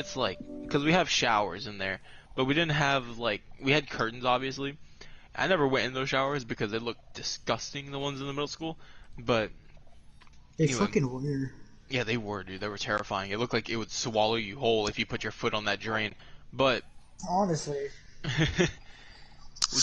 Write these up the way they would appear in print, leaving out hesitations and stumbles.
it's like, because we have showers in there, but we didn't have like, we had curtains obviously. I never went in those showers because they looked disgusting, the ones in the middle school. But They anyway, fucking were. yeah, they were, dude. They were terrifying. It looked like it would swallow you whole if you put your foot on that drain. But, Honestly. well,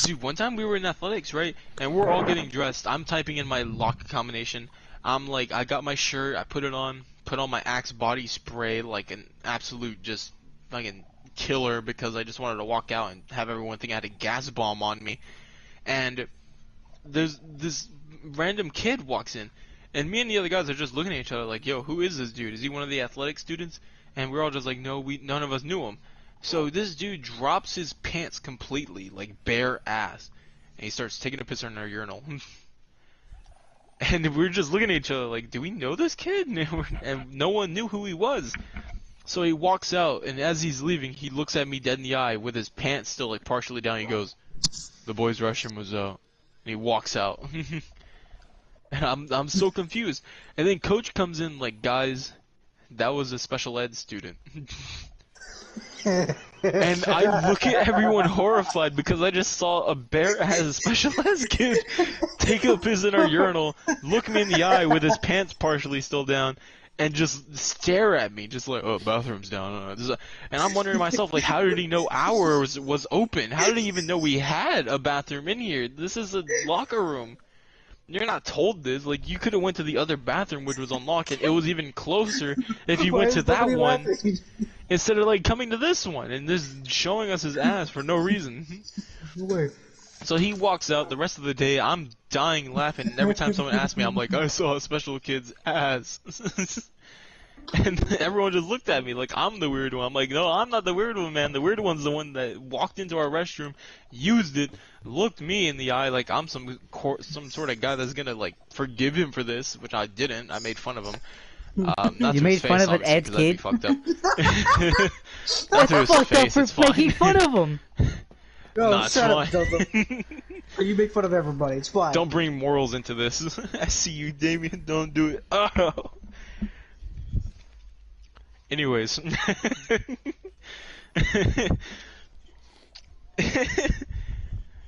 dude, one time we were in athletics, right? And we're all getting dressed. I'm typing in my lock combination. I'm like, I got my shirt, I put on my Axe body spray, like an absolute just fucking killer because I just wanted to walk out and have everyone think I had a gas bomb on me. And there's this random kid walks in, and me and the other guys are just looking at each other like, yo, who is this dude? Is he one of the athletic students? And we're all just like, no, none of us knew him. So this dude drops his pants completely, like bare ass, and he starts taking a piss in our urinal. And we're just looking at each other like, do we know this kid? And no one knew who he was. So he walks out, and as he's leaving, he looks at me dead in the eye with his pants still like partially down. He goes, the boys' restroom was out. And he walks out. And I'm so confused. And then coach comes in like, guys, that was a special ed student. And I look at everyone horrified because I just saw a bare ass special ed kid take a piss in our urinal, look me in the eye with his pants partially still down, and just stare at me, just like, oh, bathroom's down. And I'm wondering to myself, like, how did he know ours was open? How did he even know we had a bathroom in here? This is a locker room. You're not told this. Like, you could have went to the other bathroom, which was unlocked, and it was even closer if you Why went is to that nobody one laughing? instead of like coming to this one and just showing us his ass for no reason. Wait. So he walks out. The rest of the day, I'm dying laughing. And every time someone asks me, I'm like, I saw a special kid's ass. And everyone just looked at me like I'm the weird one. I'm like, no, I'm not the weird one, man. The weird one's the one that walked into our restroom, used it, looked me in the eye like I'm some sort of guy that's gonna like forgive him for this, which I didn't. I made fun of him. Not You to his made fun face, of an obviously, Ed because that'd be kid? fucked up. That's Not to his fucked up face, for it's making fine. fun of him. No, Nah, it's shut up, fine. Joseph. You make fun of everybody. It's fine. Don't bring morals into this. I see you, Damien. Don't do it. Oh. Anyways.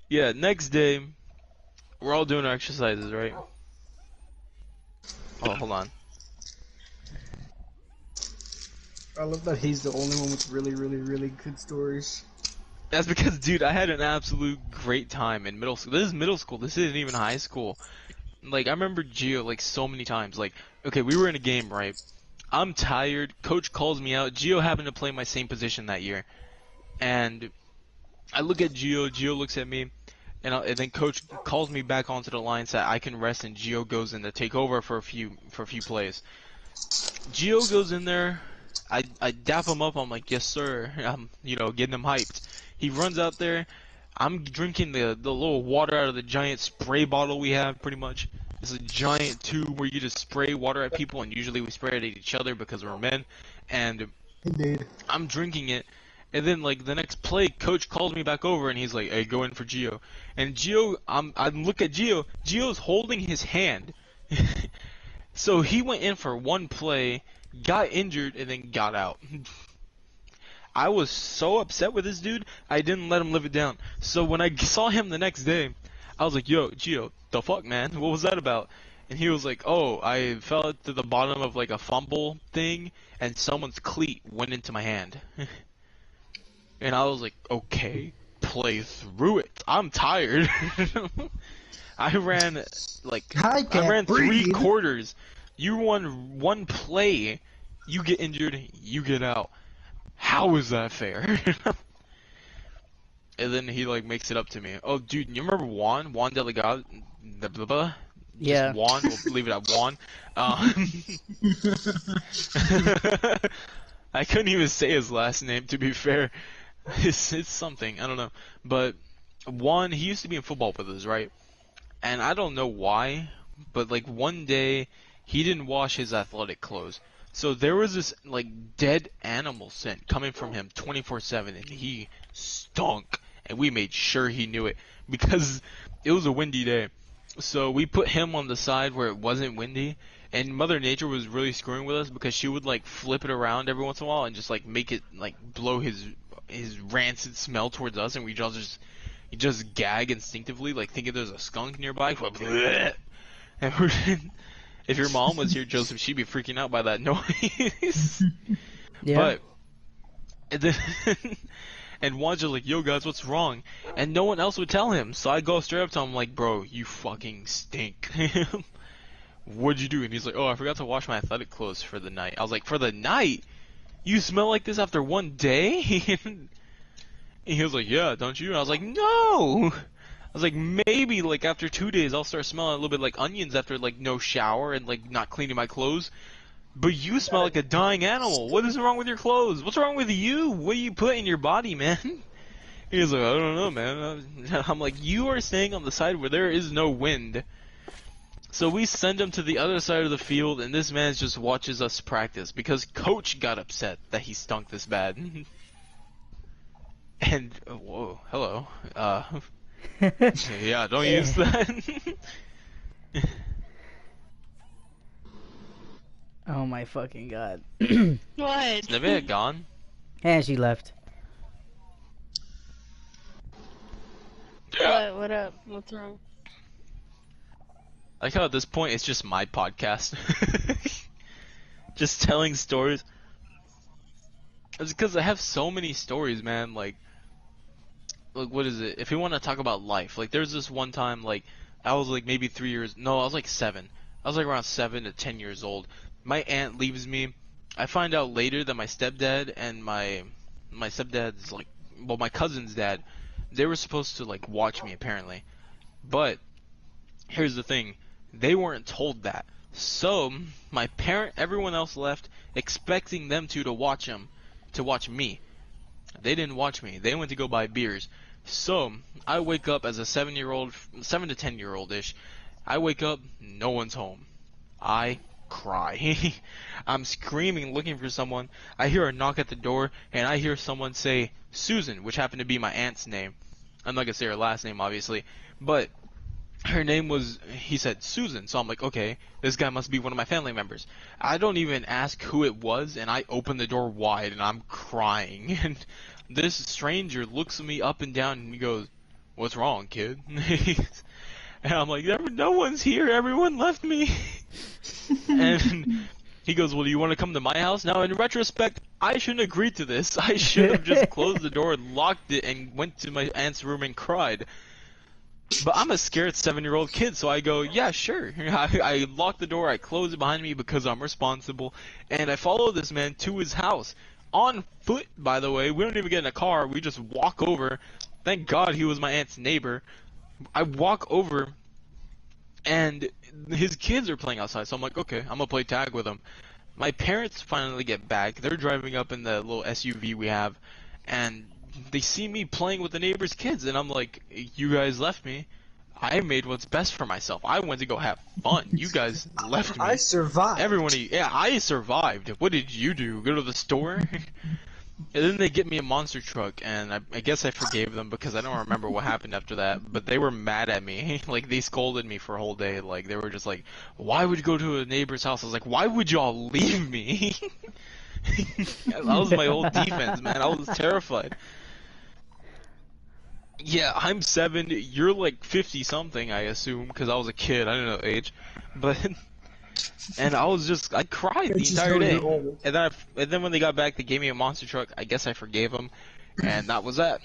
Yeah, next day, we're all doing our exercises, right? Oh, hold on. I love that he's the only one with really, really, really good stories. That's because, dude, I had an absolute great time in middle school. This is middle school. This isn't even high school. Like, I remember Gio, like, so many times. Like, okay, we were in a game, right? I'm tired. Coach calls me out. Gio happened to play my same position that year. And I look at Gio. Gio looks at me. And then Coach calls me back onto the line, so I can rest, and Gio goes in to take over for a few plays. Gio goes in there. I dap him up. I'm like, yes, sir. I'm, getting him hyped. He runs out there. I'm drinking the little water out of the giant spray bottle we have, pretty much. It's a giant tube where you just spray water at people, and usually we spray it at each other because we're men. And Indeed. I'm drinking it, and then like the next play, Coach calls me back over, and he's like, "Hey, go in for Gio." And Gio, I look at Gio. Gio's holding his hand, so he went in for one play, got injured, and then got out. I was so upset with this dude, I didn't let him live it down. So when I saw him the next day, I was like, yo, Gio, the fuck, man? What was that about? And he was like, oh, I fell to the bottom of like a fumble thing, and someone's cleat went into my hand. And I was like, okay, play through it. I'm tired. I ran I ran breathe. 3 quarters. You won one play, you get injured, you get out. How is that fair? And then he like makes it up to me. Oh, dude, you remember Juan? Juan Delegado? Yeah. Just Juan. We'll leave it at Juan. I couldn't even say his last name, to be fair. It's something. I don't know. But Juan, he used to be in football with us, right? And I don't know why, but like one day he didn't wash his athletic clothes. So there was this like dead animal scent coming from him 24/7, and he stunk. And we made sure he knew it because it was a windy day. So we put him on the side where it wasn't windy, and Mother Nature was really screwing with us because she would like flip it around every once in a while and just like make it like blow his rancid smell towards us, and we just gag instinctively, like thinking there's a skunk nearby. And if your mom was here, Joseph, she'd be freaking out by that noise. Yeah. But and then and Juan's just like, yo guys, what's wrong? And no one else would tell him, so I go straight up to him like, bro, you fucking stink. What'd you do? And he's like, oh, I forgot to wash my athletic clothes for the night. I was like, for the night? You smell like this after one day? And he was like, yeah, don't you? And I was like, no! I was like, maybe like after 2 days I'll start smelling a little bit like onions after like no shower and like not cleaning my clothes. But you smell like a dying animal. What is wrong with your clothes? What's wrong with you? What do you put in your body, man? He was like, I don't know, man. I'm like, you are staying on the side where there is no wind. So we send him to the other side of the field, and this man just watches us practice because coach got upset that he stunk this bad. And whoa, hello. Yeah, don't use that. Oh my fucking god. What? Is Nevaeh gone? And she left. What up? What's wrong? I like how at this point it's just my podcast. Just telling stories. It's because I have so many stories, man. Like, what is it? If you want to talk about life, like, there's this one time, like, I was like maybe 3 years. No, I was like 7. I was like around 7 to 10 years old. My aunt leaves me. I find out later that my stepdad and my stepdad's like, well, my cousin's dad, they were supposed to like watch me apparently, but here's the thing, they weren't told that. So my parent, everyone else left, expecting them to watch him, to watch me. They didn't watch me. They went to go buy beers. So I wake up as a 7 to 10 year old ish. I wake up, no one's home. I cry. I'm screaming, looking for someone. I hear a knock at the door, and I hear someone say Susan, which happened to be my aunt's name. I'm not gonna say her last name, obviously, but her name was, he said Susan, so I'm like, okay, this guy must be one of my family members. I don't even ask who it was, and I open the door wide, and I'm crying, and this stranger looks at me up and down, and he goes, what's wrong, kid? And I'm like, no one's here, everyone left me. And he goes, well, do you want to come to my house? Now, in retrospect, I shouldn't agree to this. I should have just closed the door, locked it, and went to my aunt's room and cried. But I'm a scared 7-year-old kid, so I go, yeah, sure. I lock the door, I close it behind me because I'm responsible, and I follow this man to his house. On foot, by the way. We don't even get in a car, we just walk over. Thank God he was my aunt's neighbor. I walk over, and his kids are playing outside, so I'm like, okay, I'm gonna play tag with them. My parents finally get back. They're driving up in the little SUV we have, and they see me playing with the neighbor's kids, and I'm like, you guys left me. I made what's best for myself. I went to go have fun. You guys left me. I survived. Yeah, I survived. What did you do? Go to the store? And then they get me a monster truck, and I guess I forgave them because I don't remember what happened after that, but they were mad at me. Like, they scolded me for a whole day. Like, they were just like, why would you go to a neighbor's house? I was like, why would y'all leave me? That was my whole defense, man. I was terrified. Yeah, I'm 7, you're like 50-something, I assume, because I was a kid, I don't know age. But... And I cried the entire day. And then when they got back, they gave me a monster truck. I guess I forgave them, and that was that.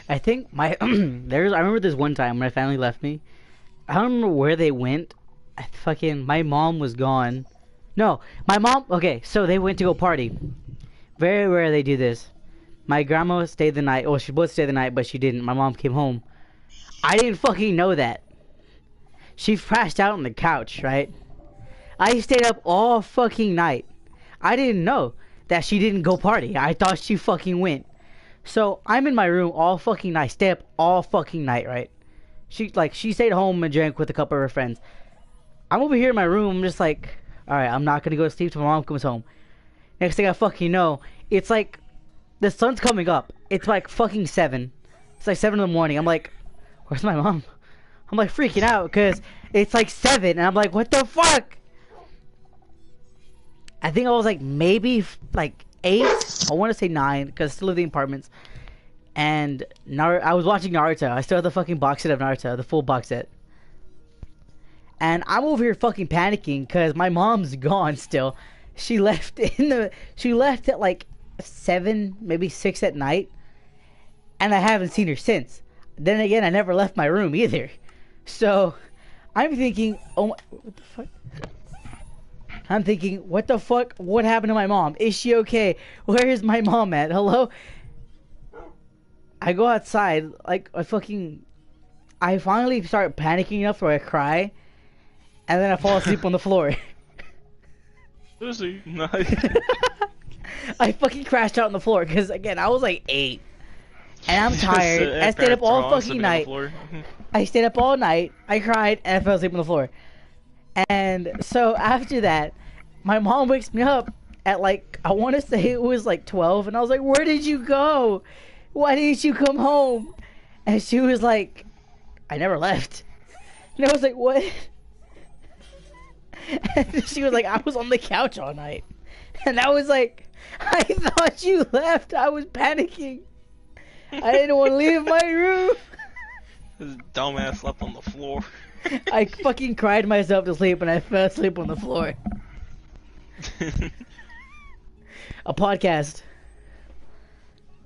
I think I remember this one time when my family left me. I don't remember where they went. My mom was gone. No, my mom, okay, so they went to go party. Very rare they do this. My grandma stayed the night, she both stayed the night, but she didn't. My mom came home. I didn't fucking know that. She crashed out on the couch, right? I stayed up all fucking night. I didn't know that she didn't go party. I thought she fucking went. So I'm in my room all fucking night. Stay up all fucking night, right? She stayed home and drank with a couple of her friends. I'm over here in my room. I'm just like, alright, I'm not gonna go to sleep till my mom comes home. Next thing I fucking know, it's like the sun's coming up. It's like fucking 7. It's like 7 in the morning. I'm like, where's my mom? I'm like freaking out because It's like 7, and I'm like, what the fuck? I think I was like maybe like 8. I want to say 9 because I still live in the apartments. And I was watching Naruto. I still have the fucking box set of Naruto, the full box set. And I'm over here fucking panicking because my mom's gone still. She left at like 7, maybe 6 at night. And I haven't seen her since. Then again, I never left my room either. So, I'm thinking, what the fuck? I'm thinking, what the fuck? What happened to my mom? Is she okay? Where is my mom at? Hello? I go outside, like, I finally start panicking enough where I cry, and then I fall asleep on the floor. Seriously, nice. I fucking crashed out on the floor, because, again, I was like 8. And I'm tired. I stayed up all fucking night. I stayed up all night. I cried, and I fell asleep on the floor. And so after that, my mom wakes me up at like, I want to say it was like 12, and I was like, where did you go? Why didn't you come home? And she was like, I never left. And I was like, what? And she was like, I was on the couch all night. And I was like, I thought you left. I was panicking. I didn't want to leave my room. This dumbass slept on the floor. I fucking cried myself to sleep and I fell asleep on the floor. A podcast.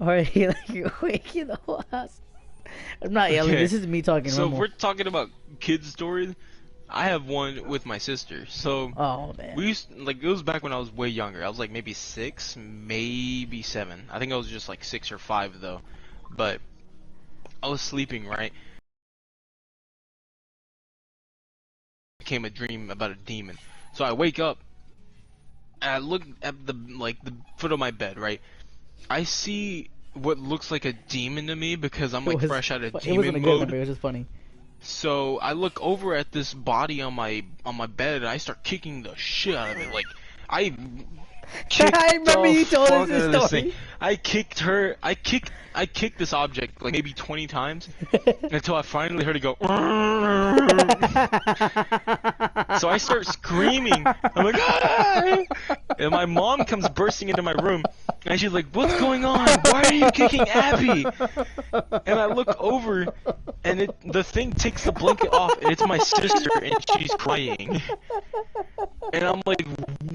Or you're waking the whole house. I'm not yelling. Okay. This is me talking. So normal. if we're talking about kids stories, I have one with my sister. So Oh man. we used, like, it was back when I was way younger. I was like maybe 6, maybe 7. I think I was just like 6 or 5 though. But I was sleeping, right? Became a dream about a demon. So I wake up and I look at the foot of my bed, right? I see what looks like a demon to me because I'm like fresh out of It demon wasn't a good mode. one, but it was just funny. So I look over at this body on my bed and I start kicking the shit out of it. Like I kicked I remember the you told us fuck this out of this story. thing. I kicked this object like maybe 20 times until I finally heard it go. So I start screaming. I'm like, ah! And my mom comes bursting into my room, and she's like, "What's going on? Why are you kicking Abby?" And I look over, and the thing takes the blanket off, and it's my sister, and she's crying. And I'm like,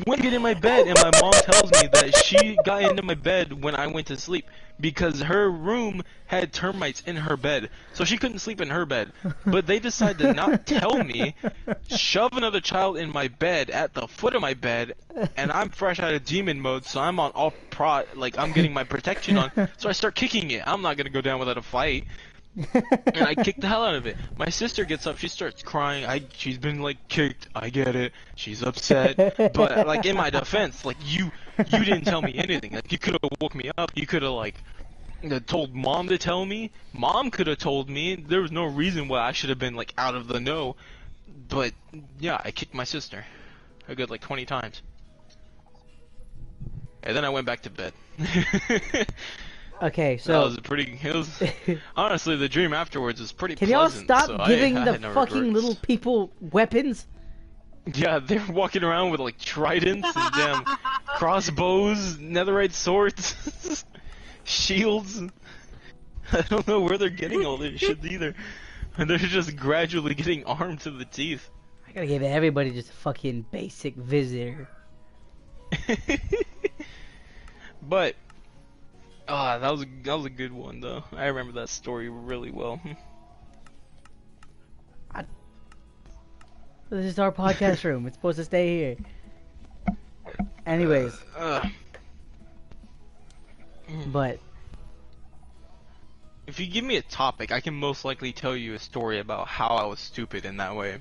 when did you get in my bed? And my mom tells me that she got into my bed when I went to sleep because her room had termites in her bed, so she couldn't sleep in her bed. But they decided to not tell me, shove another child in my bed at the foot of my bed, and I'm fresh out of demon mode, so I'm on all like I'm getting my protection on, so I start kicking it. I'm not gonna go down without a fight. And I kicked the hell out of it. My sister gets up, she starts crying. She's been like kicked. I get it. She's upset. But like in my defense, like you didn't tell me anything. Like you could have woke me up. You could have like told mom to tell me. Mom could have told me. There was no reason why I should have been like out of the know. But yeah, I kicked my sister a good like 20 times. And then I went back to bed. Okay, so That was it was honestly the dream afterwards was pretty can y'all pleasant. stop so giving I the had no fucking regrets. little people weapons? Yeah, they're walking around with like tridents and damn crossbows, netherite swords, shields. I don't know where they're getting all this shit either. And they're just gradually getting armed to the teeth. I gotta give everybody just a fucking basic visitor. But that was a good one though. I remember that story really well. This is our podcast room. It's supposed to stay here. Anyways, but if you give me a topic, I can most likely tell you a story about how I was stupid in that way.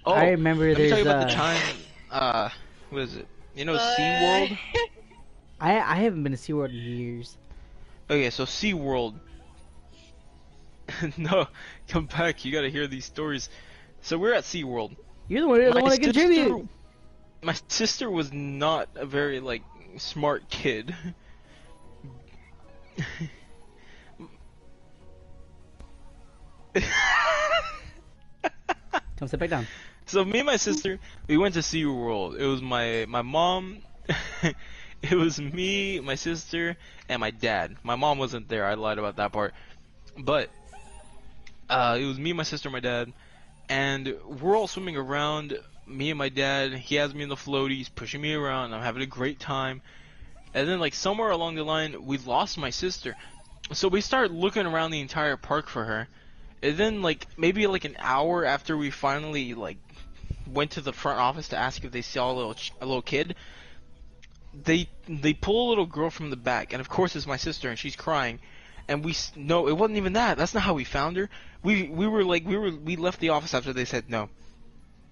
Oh, I remember let me tell there's you about the time. What is it? You know SeaWorld? I haven't been to SeaWorld in years. Okay, so SeaWorld. No, come back. You gotta hear these stories. So we're at SeaWorld. You're the one who doesn't want to contribute. My sister was not a very like smart kid. Come sit back down. So me and my sister, we went to SeaWorld. It was my mom, it was me, my sister, and my dad. My mom wasn't there. I lied about that part. But it was me, my sister, my dad, and we're all swimming around. Me and my dad. He has me in the floaties, pushing me around. I'm having a great time. And then like somewhere along the line, we lost my sister. So we started looking around the entire park for her. And then like maybe like an hour after we finally like went to the front office to ask if they saw a little kid, they pull a little girl from the back, and of course it's my sister, and she's crying. And no, it wasn't even that. That's not how we found her. We left the office after they said no,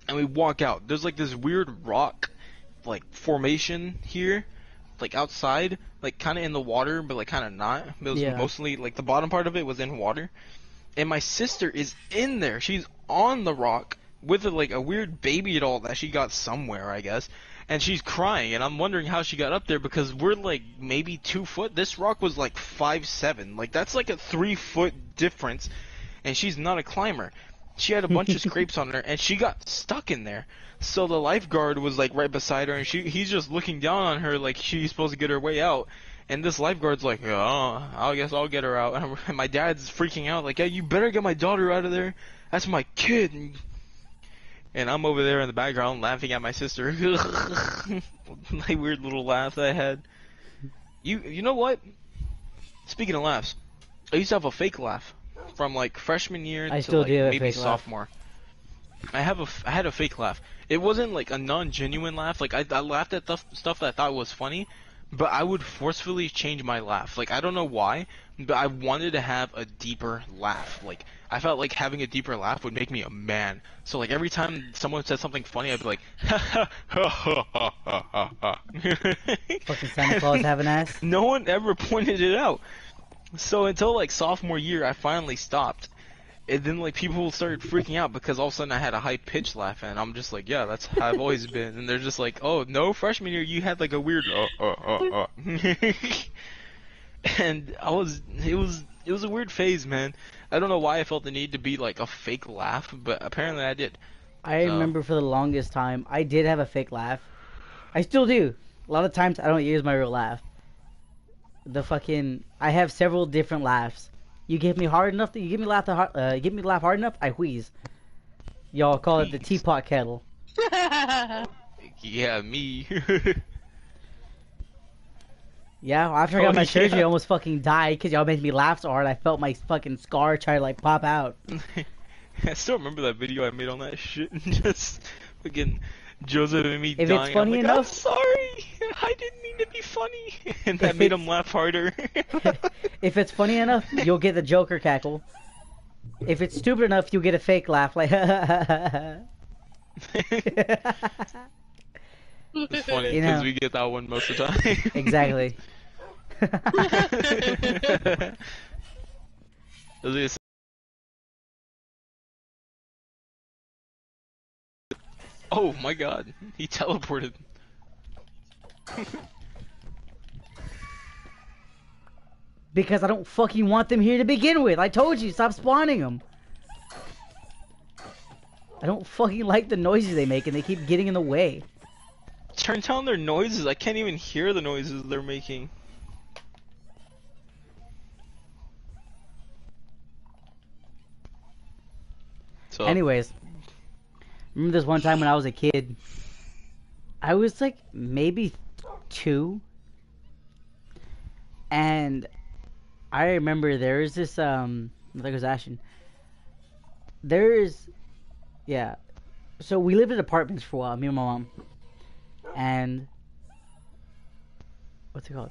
and we walk out. There's like this weird rock like formation here, like outside, like kind of in the water, but like kind of not. It was Yeah. mostly like the bottom part of it was in water, and my sister is in there. She's on the rock with like a weird baby doll that she got somewhere, I guess. And she's crying, and I'm wondering how she got up there because we're like maybe 2 foot. This rock was like 5'7". Like that's like a 3 foot difference, and she's not a climber. She had a bunch of scrapes on her, and she got stuck in there. So the lifeguard was like right beside her, and he's just looking down on her like she's supposed to get her way out. And this lifeguard's like, oh, I guess I'll get her out. And my dad's freaking out like, yeah, you better get my daughter out of there. That's my kid. And I'm over there in the background laughing at my sister. My weird little laugh that I had. You know what? Speaking of laughs, I used to have a fake laugh from like freshman year I to still like do have a maybe fake laugh. sophomore. I had a fake laugh. It wasn't like a non-genuine laugh. Like I laughed at stuff that I thought was funny, but I would forcefully change my laugh. Like I don't know why, but I wanted to have a deeper laugh. Like I felt like having a deeper laugh would make me a man. So like every time someone said something funny, I'd be like, ha ha ha ha ha ha ha. Fucking Santa Claus have an ass. No one ever pointed it out. So until like sophomore year, I finally stopped. And then like people started freaking out because all of a sudden I had a high pitched laugh, and I'm just like, yeah, that's how I've always been. And they're just like, oh no, freshman year you had like a weird and it was a weird phase, man. I don't know why I felt the need to be like a fake laugh, but apparently I did. I remember for the longest time, I did have a fake laugh. I still do. A lot of times I don't use my real laugh. I have several different laughs. You give me hard enough, you give me laugh hard enough, I wheeze. Y'all call it the teapot kettle. Yeah, me. Yeah, after I got Oh, my surgery, yeah. I almost fucking died because y'all made me laugh so hard. I felt my fucking scar try to like pop out. I still remember that video I made on that shit. Just fucking Joseph and me If it's dying. funny I'm like, I'm enough- sorry. I didn't mean to be funny. And that If made it's- him laugh harder. If it's funny enough, you'll get the Joker cackle. If it's stupid enough, you'll get a fake laugh like. It's funny You because know. we get that one most of the time. Exactly. I was gonna say- Oh my god, he teleported. Because I don't fucking want them here to begin with. I told you, stop spawning them. I don't fucking like the noises they make, and they keep getting in the way. Turn down their noises. I can't even hear the noises they're making. So, Anyways, remember this one time when I was a kid? I was like maybe 2, and I remember there's this I think it was Ashton. Yeah. So we lived in apartments for a while, me and my mom, and what's it called?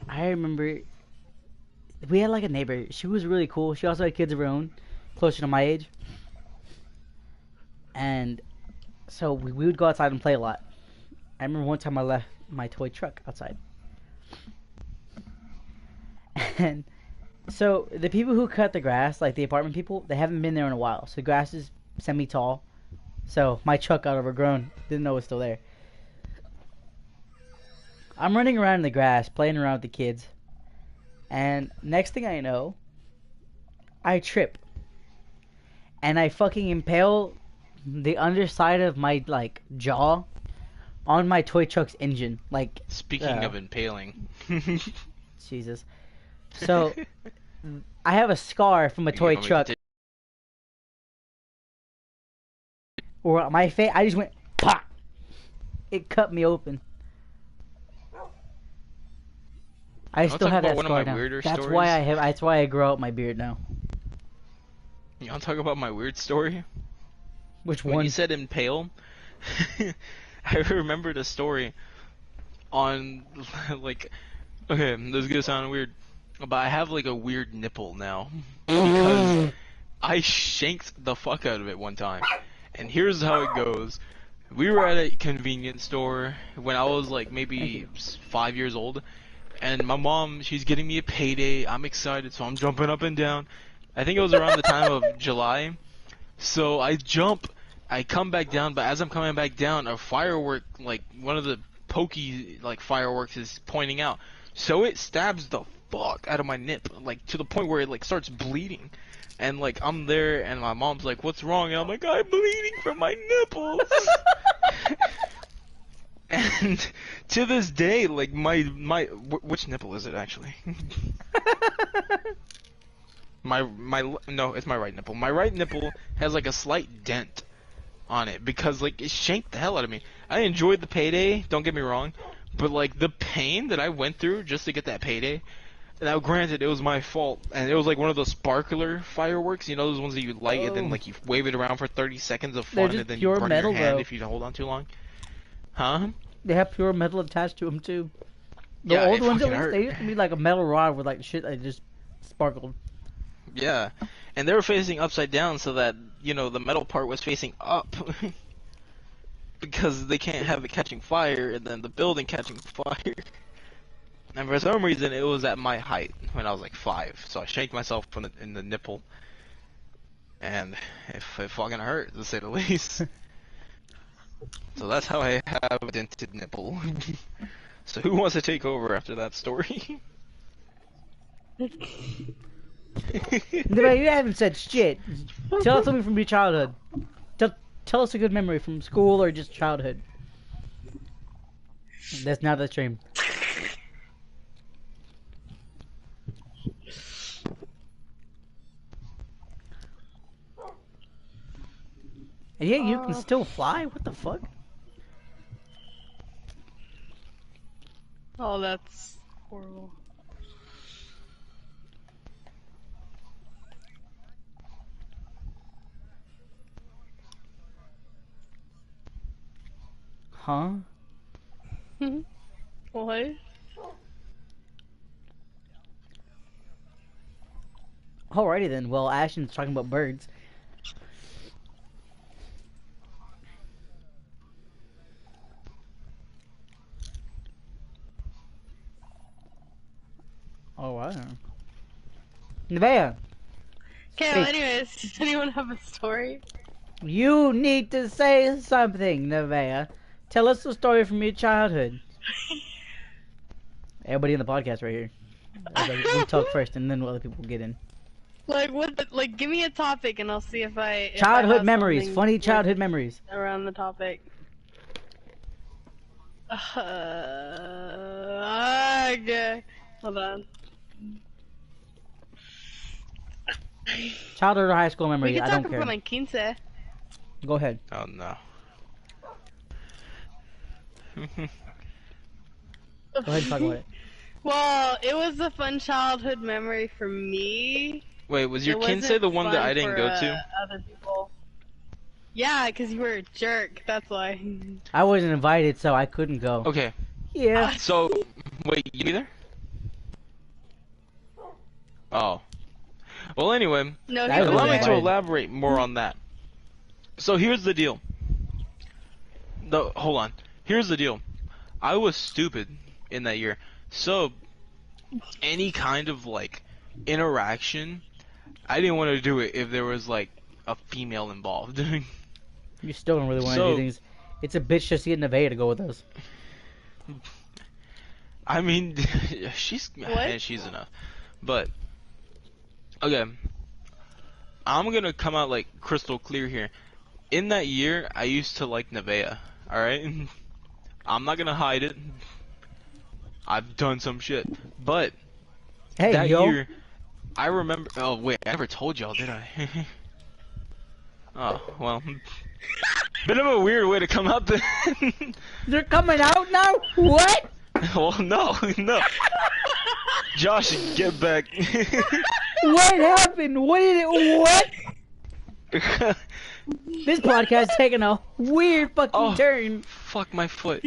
I remember we had like a neighbor. She was really cool. She also had kids of her own, closer to my age. And so we would go outside and play a lot. I remember one time I left my toy truck outside. And so the people who cut the grass, like the apartment people, they haven't been there in a while. So the grass is semi-tall. So my truck got overgrown. Didn't know it was still there. I'm running around in the grass, playing around with the kids. And next thing I know, I trip and I fucking impale the underside of my like jaw on my toy truck's engine. Like, Speaking of impaling. Jesus. So I have a scar from a You toy want me to truck take- where my face, I just went pop. It cut me open. I wanna still talk have about that one of scar my now. weirder That's stories? why I have. That's why I grow out my beard now. You want to talk about my weird story? Which When one? you said impale, I remembered a story on like. Okay, this is gonna sound weird, but I have like a weird nipple now because I shanked the fuck out of it one time. And here's how it goes. We were at a convenience store when I was like Thank maybe you. 5 years old, and my mom, she's getting me a payday. I'm excited, so I'm jumping up and down. I think it was around the time of July. So I jump, I come back down, but as I'm coming back down, a firework, like one of the pokey like fireworks is pointing out. So it stabs the fuck out of my nip, like to the point where it like starts bleeding. And like I'm there and my mom's like, "What's wrong?" And I'm like, "I'm bleeding from my nipples." And to this day, like which nipple is it actually? No, it's my right nipple. My right nipple has like a slight dent on it because like it shanked the hell out of me. I enjoyed the payday, don't get me wrong, but like the pain that I went through just to get that payday. Now, granted, it was my fault, and it was like one of those sparkler fireworks. You know, those ones that you light and then Oh. like you wave it around for 30 seconds of They're fun, just and then you pure burn metal, your hand though. if you hold on too long. Huh? They have pure metal attached to them too. The Yeah, old it ones, at fucking least, hurt. they used to be like a metal rod with like shit that just sparkled. Yeah, and they were facing upside down so that the metal part was facing up. Because they can't have it catching fire and then the building catching fire. And for some reason, it was at my height when I was like 5, so I shanked myself in the nipple, and it fucking hurt to say the least. So that's how I have a dented nipple. So who wants to take over after that story? But you haven't said shit. Tell us something from your childhood. Tell us a good memory from school or just childhood. That's not the stream. And yeah, you can still fly? What the fuck? Oh, that's horrible. Huh? What? Alrighty then. Well, Ashton's talking about birds. Oh, wow. Nevaeh, Okay, well, Speak. anyways, does anyone have a story? you need to say something, Nevaeh. Tell us a story from your childhood. Everybody in the podcast right here. We talk first, and then other people get in. Like, like, give me a topic and I'll see if I Childhood have memories. something, Funny like, childhood memories. around the topic. Okay. Hold on. Childhood or high school We memory. can I talk don't care. about my quince. Go ahead. Oh no. Go ahead and talk about it. Well, it was a fun childhood memory for me. Wait, was your It Kinsey wasn't the one that fun I didn't for, go to? Other people. Yeah, because you were a jerk. That's why. I wasn't invited, so I couldn't go. Okay, Yeah. so wait, you be there? Oh. Well, anyway, No, That he was allow was me invited. to there. elaborate more on that. So here's the deal. Hold on. Here's the deal. I was stupid in that year. So any kind of like interaction, I didn't want to do it if there was like a female involved. You still don't really want to So- do things. It's a bitch just getting Nevaeh to go with us. I mean, she's What? she's enough. But okay, I'm gonna come out like crystal clear here. In that year, I used to like Nevaeh. All right, I'm not gonna hide it. I've done some shit, but Hey, that yo. year, I remember. Oh wait, I never told y'all, did I? Oh well, bit of a weird way to come out then. They're coming out now? What? Well, no, no. Josh, get back. What happened? What did it, what? This podcast taking a weird fucking Oh. turn. Fuck my foot.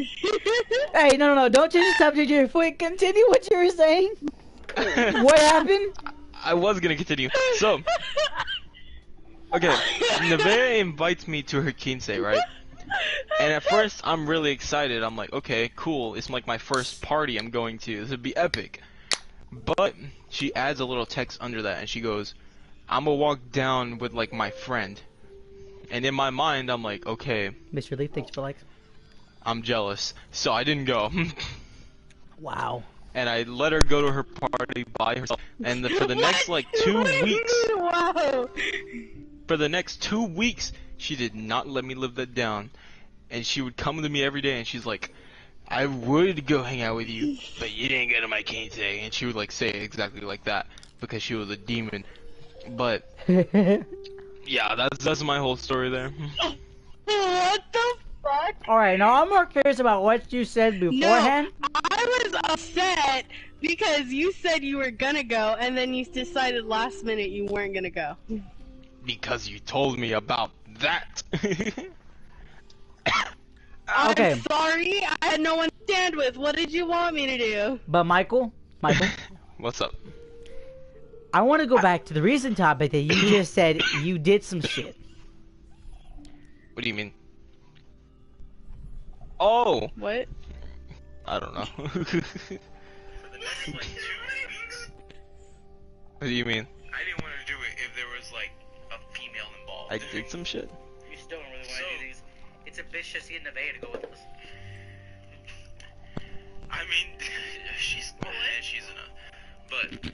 Hey, no, don't change the subject to your foot. Continue what you were saying. What happened? I was gonna continue. So, okay, Nevaeh invites me to her quince, right? And at first, I'm really excited. I'm like, okay, cool. It's like my first party I'm going to. This would be epic. But she adds a little text under that, and she goes, I'm gonna walk down with like my friend. And in my mind, I'm like, okay, Mr. Leaf, thanks for likes. I'm jealous. So I didn't go. Wow. And I let her go to her party by herself. And for the next like 2 weeks, Wow. for the next 2 weeks, she did not let me live that down. And she would come to me every day, and she's like, I would go hang out with you, but you didn't go to my quince. And she would like say it exactly like that because she was a demon. But yeah, that's my whole story there. What the fuck? Alright, now I'm more curious about what you said beforehand. No, I was upset because you said you were gonna go, and then you decided last minute you weren't gonna go. Because you told me about that. Okay. I'm sorry, I had no one to stand with. What did you want me to do? But Michael, What's up? I want to go back to the recent topic that you just said you did some shit. What do you mean? Oh, What? I don't know. What do you mean? I didn't want to do it if there was like a female involved. I did some shit? You still don't really want to do these. It's ambitious in Nevaeh to go with us. I mean, she's she's in a. But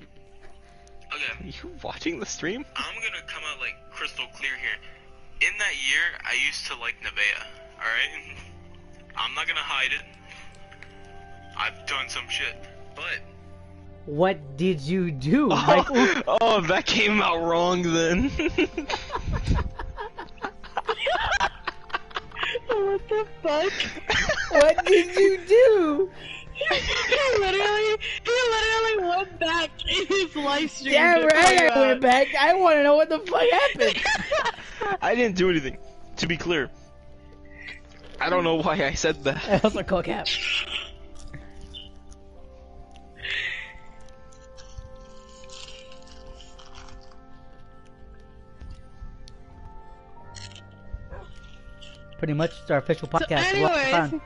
Are okay, you watching the stream? I'm gonna come out like crystal clear here. In that year, I used to like Nevaeh. All right, I'm not gonna hide it. I've done some shit, but What did you do, Michael? Oh, that came out wrong then. What the fuck? What did you do? he literally went back in his live stream. Yeah, to right. figure I went out. back. I want to know what the fuck happened. I didn't do anything. To be clear, I don't know why I said that. That was a cool cap. Pretty much, it's our official podcast. So A lot of anyways, fun.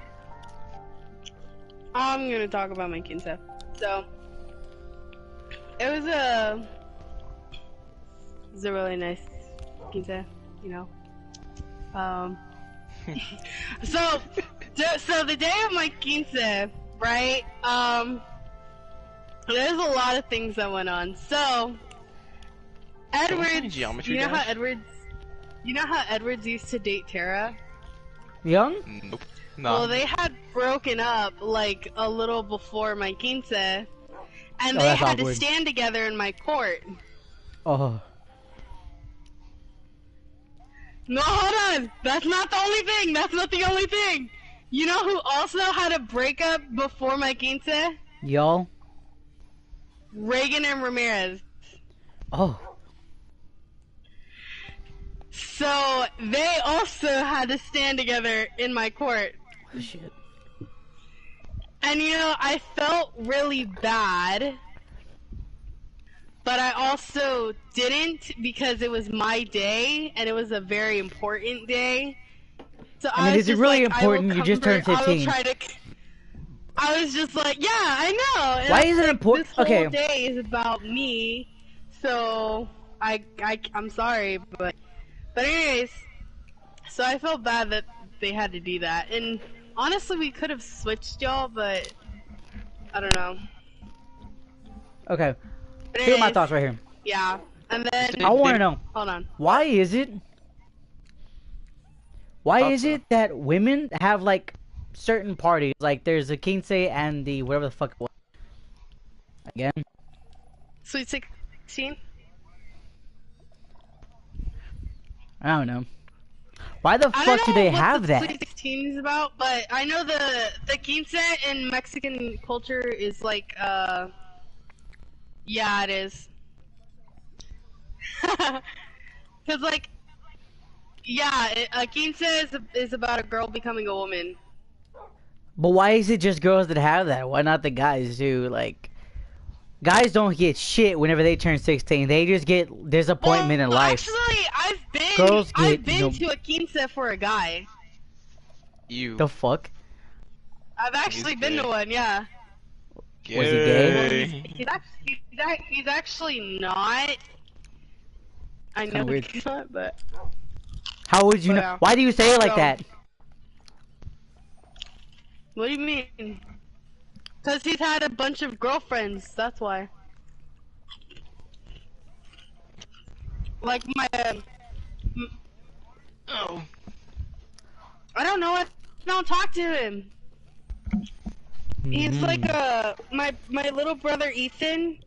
I'm gonna talk about my quince. So it was a really nice quince, you know. So the day of my quince, right? There's a lot of things that went on. So Edwards, Geometry you know Dash? how Edwards used to date Tara? Young? Nope. No. Well, they had broken up like a little before my quince, and they that's had to awkward. stand together in my court. Oh. No, hold on. That's not the only thing. That's not the only thing. You know who also had a breakup before my quince? Y'all? Reagan and Ramirez. Oh. So they also had to stand together in my court. Oh, shit. And you know, I felt really bad, but I also didn't because it was my day and it was a very important day. So I mean, was is it just really like, I will important? You just turned comfort- I will 15. try to- I was just like, yeah, I know. And Why I was is it like, important? This whole Okay. day is about me, so I'm sorry, but anyways, so I felt bad that they had to do that, and honestly, we could have switched y'all, but I don't know. Okay. But Here are my anyways, thoughts right here. Yeah. And then, I want to know hold on. why is it Thought so. that women have like certain parties, like there's the quince and the whatever the fuck it was. Again, Sweet 16? I don't know. Why the I fuck do don't know they what have the that? Sweet 16 is about, but I know the quince in Mexican culture is like, yeah, it is. Cause like, yeah, a quince is about a girl becoming a woman. But why is it just girls that have that? Why not the guys too? Like, guys don't get shit whenever they turn 16. They just get disappointment in life. Actually, Girls I've get, been to a quince for a guy. You. the fuck? I've actually been gay. to one, yeah. Was he gay? Well, Gay. he's actually not. I Kinda know weird. he's not, but How would you Oh, know? yeah. Why do you say it like So- that? what do you mean? Cause he's had a bunch of girlfriends. That's why. Like my, Oh. I don't know. I don't talk to him. He's like my little brother Ethan.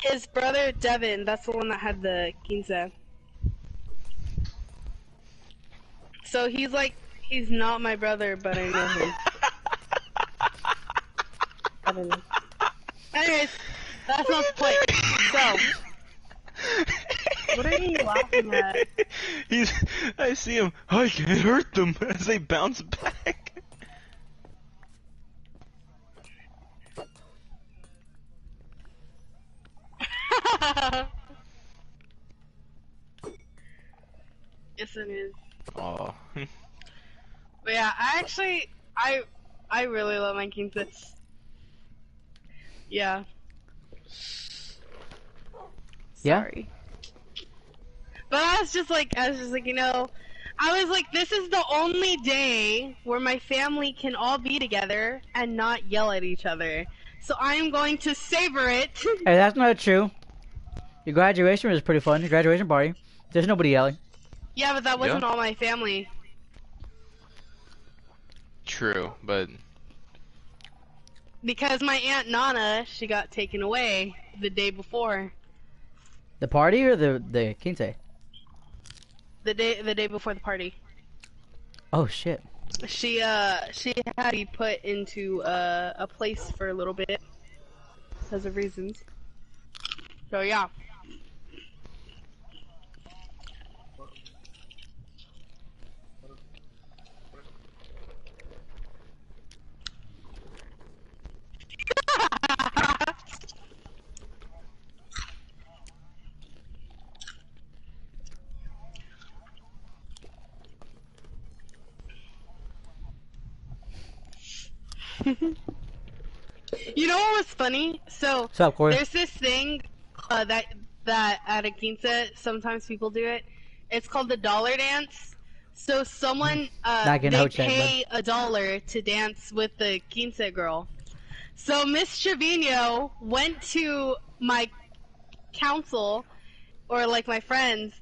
His brother Devin. That's the one that had the quince. So he's not my brother, but I know him. I don't know. Anyways, that's not the point. So, what are you laughing at? I see him. I can't hurt them as they bounce back. Yes, it is. Oh. But yeah, I really love my quinces. Yeah. Yeah? Sorry. But I was just like, you know, I was like, this is the only day where my family can all be together and not yell at each other. So I'm going to savor it. Hey, that's not true. Your graduation was pretty fun. Your graduation party. There's nobody yelling. Yeah, but that wasn't Yeah. all my family. True, but Because my Aunt Nana, she got taken away the day before. The party or the quince? The day before the party. Oh shit. She had to be put into a place for a little bit because of reasons. So yeah. You know what was funny? So What's up, Corey? there's this thing that at a quince sometimes people do it. It's called the dollar dance. So someone Not getting they a check, pay $1 to dance with the quince girl. So Miss Trevino went to my council or like my friends,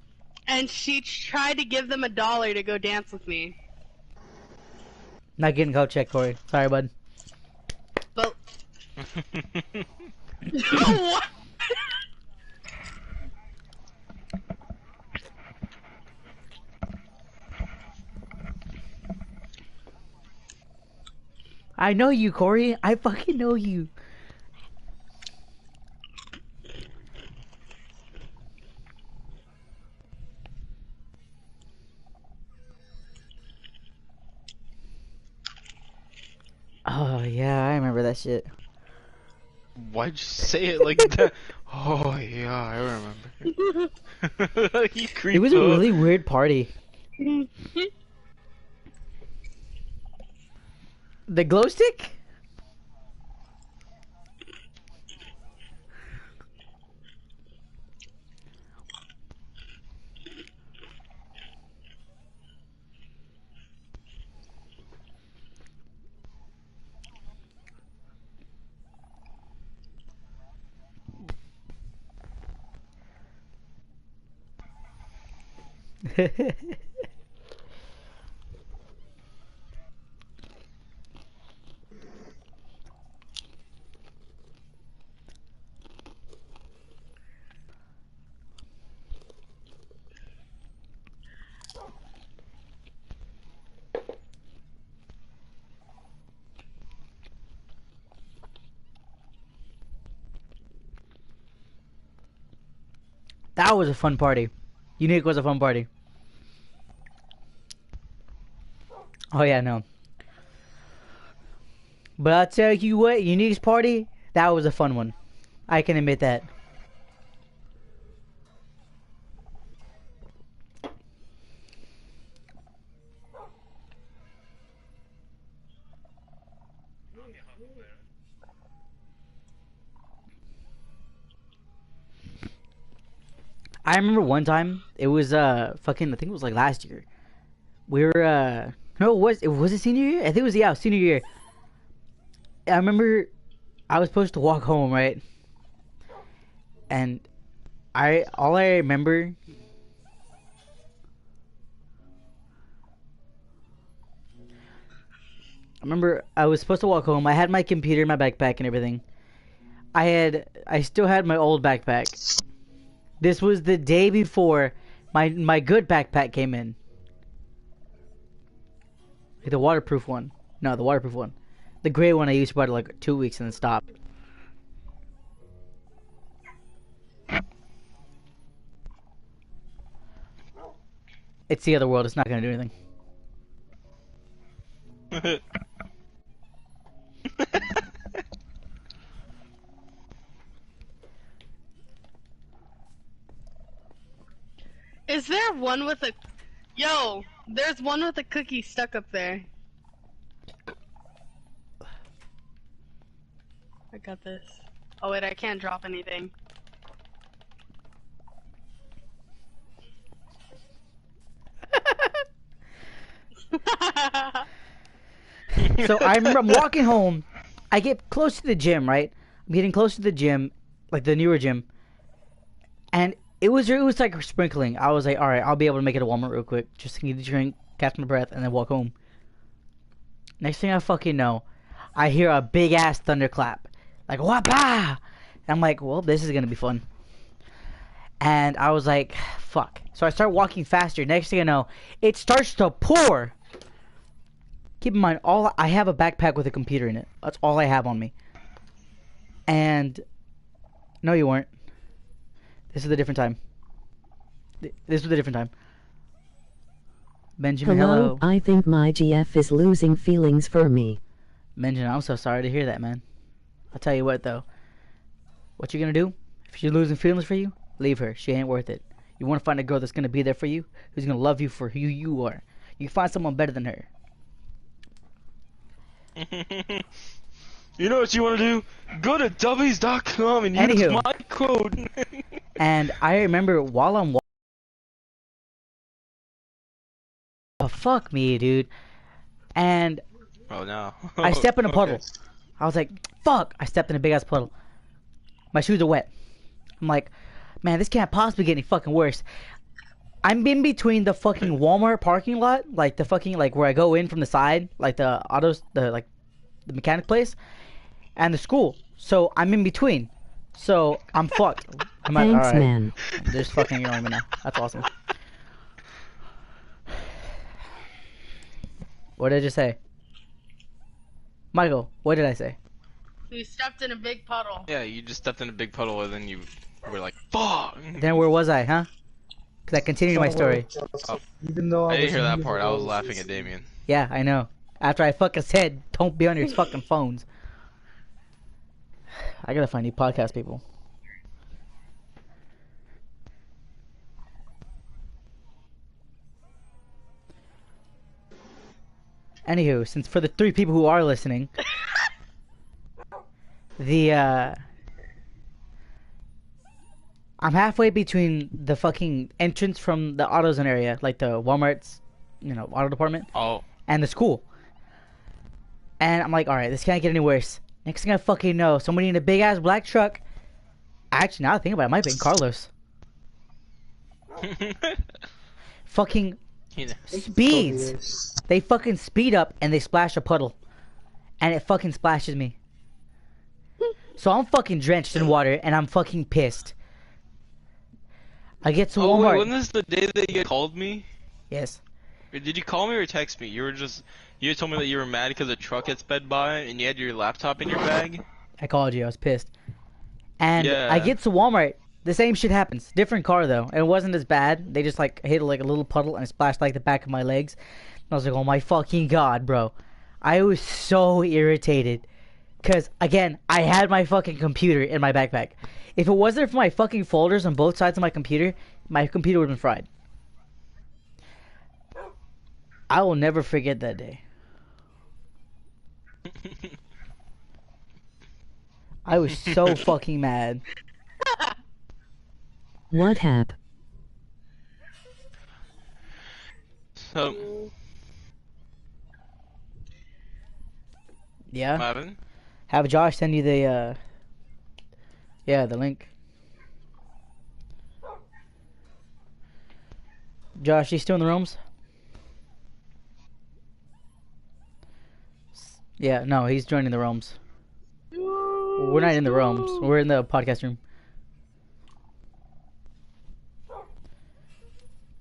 and she tried to give them $1 to go dance with me. Not getting a check, Corey. Sorry, bud. But what? I know you, Corey. I fucking know you. Oh yeah, I remember that shit. why'd you say it like that? Oh yeah, I remember. You creep It was a up. really weird party. The glow stick? That was a fun party. Unique was a fun party. Oh yeah, no. But I'll tell you what, Unique's party, that was a fun one. I can admit that. I remember one time, it was fucking, I think it was like last year. We were no, was it senior year? I think it was, yeah, senior year. I remember I was supposed to walk home, right? And all I remember I was supposed to walk home. I had my computer in my backpack and everything. I still had my old backpack. This was the day before my good backpack came in. Like the waterproof one. No, the waterproof one. The gray one I used for about like 2 weeks and then stopped. It's the other world. It's not gonna do anything. Is there one with a... Yo, there's one with a cookie stuck up there. I got this. Oh wait, I can't drop anything. So I remember I'm walking home. I get close to the gym, right? I'm getting close to the gym, like the newer gym, and it was like sprinkling. I was like, all right, I'll be able to make it to Walmart real quick, just to get a drink, catch my breath, and then walk home. Next thing I fucking know, I hear a big ass thunderclap, like whapa! And I'm like, well, this is gonna be fun. And I was like, fuck. So I start walking faster. Next thing I know, it starts to pour. Keep in mind, I have a backpack with a computer in it. That's all I have on me. And no, you weren't. This is a different time. This was a different time. Benjamin, hello. I think my GF is losing feelings for me. Benjamin, I'm so sorry to hear that, man. I'll tell you what, though. What you gonna do? If she's losing feelings for you, leave her. She ain't worth it. You want to find a girl that's gonna be there for you, who's gonna love you for who you are. You find someone better than her. You know what you want to do? Go to w's.com and use Anywho. my code. And I remember while I'm oh, fuck me, dude. And Oh no. I step in a puddle. Okay. I was like, fuck. I stepped in a big ass puddle. My shoes are wet. I'm like, man, this can't possibly get any fucking worse. I'm in between the fucking Walmart parking lot, like the fucking, like where I go in from the side, like the autos, the mechanic place, and the school. So I'm in between. So I'm fucked. I'm like, Thanks, alright. man. Just fucking ignoring me now. That's awesome. What did I just say? Michael, what did I say? You stepped in a big puddle. Yeah, you just stepped in a big puddle and then you were like, fuck! Then where was I, huh? Because I continued my story. Oh. Even though I didn't hear that was part. I was invisible, laughing at Damien. Yeah, I know. After I fucking said, don't be on your fucking phones. I gotta find new podcast people. Anywho, since for the 3 people who are listening, I'm halfway between the fucking entrance from the AutoZone area, like the Walmart's, auto department, Oh. and the school. And I'm like, alright, this can't get any worse. Next thing I fucking know, somebody in a big ass black truck. Actually, now that I think about it, it might be Carlos. fucking You know. speeds. They fucking speed up and they splash a puddle. And it fucking splashes me. So I'm fucking drenched in water and I'm fucking pissed. I get to Oh wait, Walmart. wasn't this the day that you called me? Yes. Or did you call me or text me? You told me that you were mad because a truck had sped by and you had your laptop in your bag. I called you. I was pissed. And I Yeah. get to Walmart. The same shit happens. Different car though. And it wasn't as bad. They just like hit like a little puddle and it splashed like the back of my legs. And I was like, oh my fucking god, bro. I was so irritated. Cause again, I had my fucking computer in my backpack. If it wasn't for my fucking folders on both sides of my computer would have been fried. I will never forget that day. I was so fucking mad. What hap? So, Yeah. Marvin? Have Josh send you the the link. Josh, you still in the rooms? Yeah, no, he's joining the rooms. We're not in the rooms. We're in the podcast room.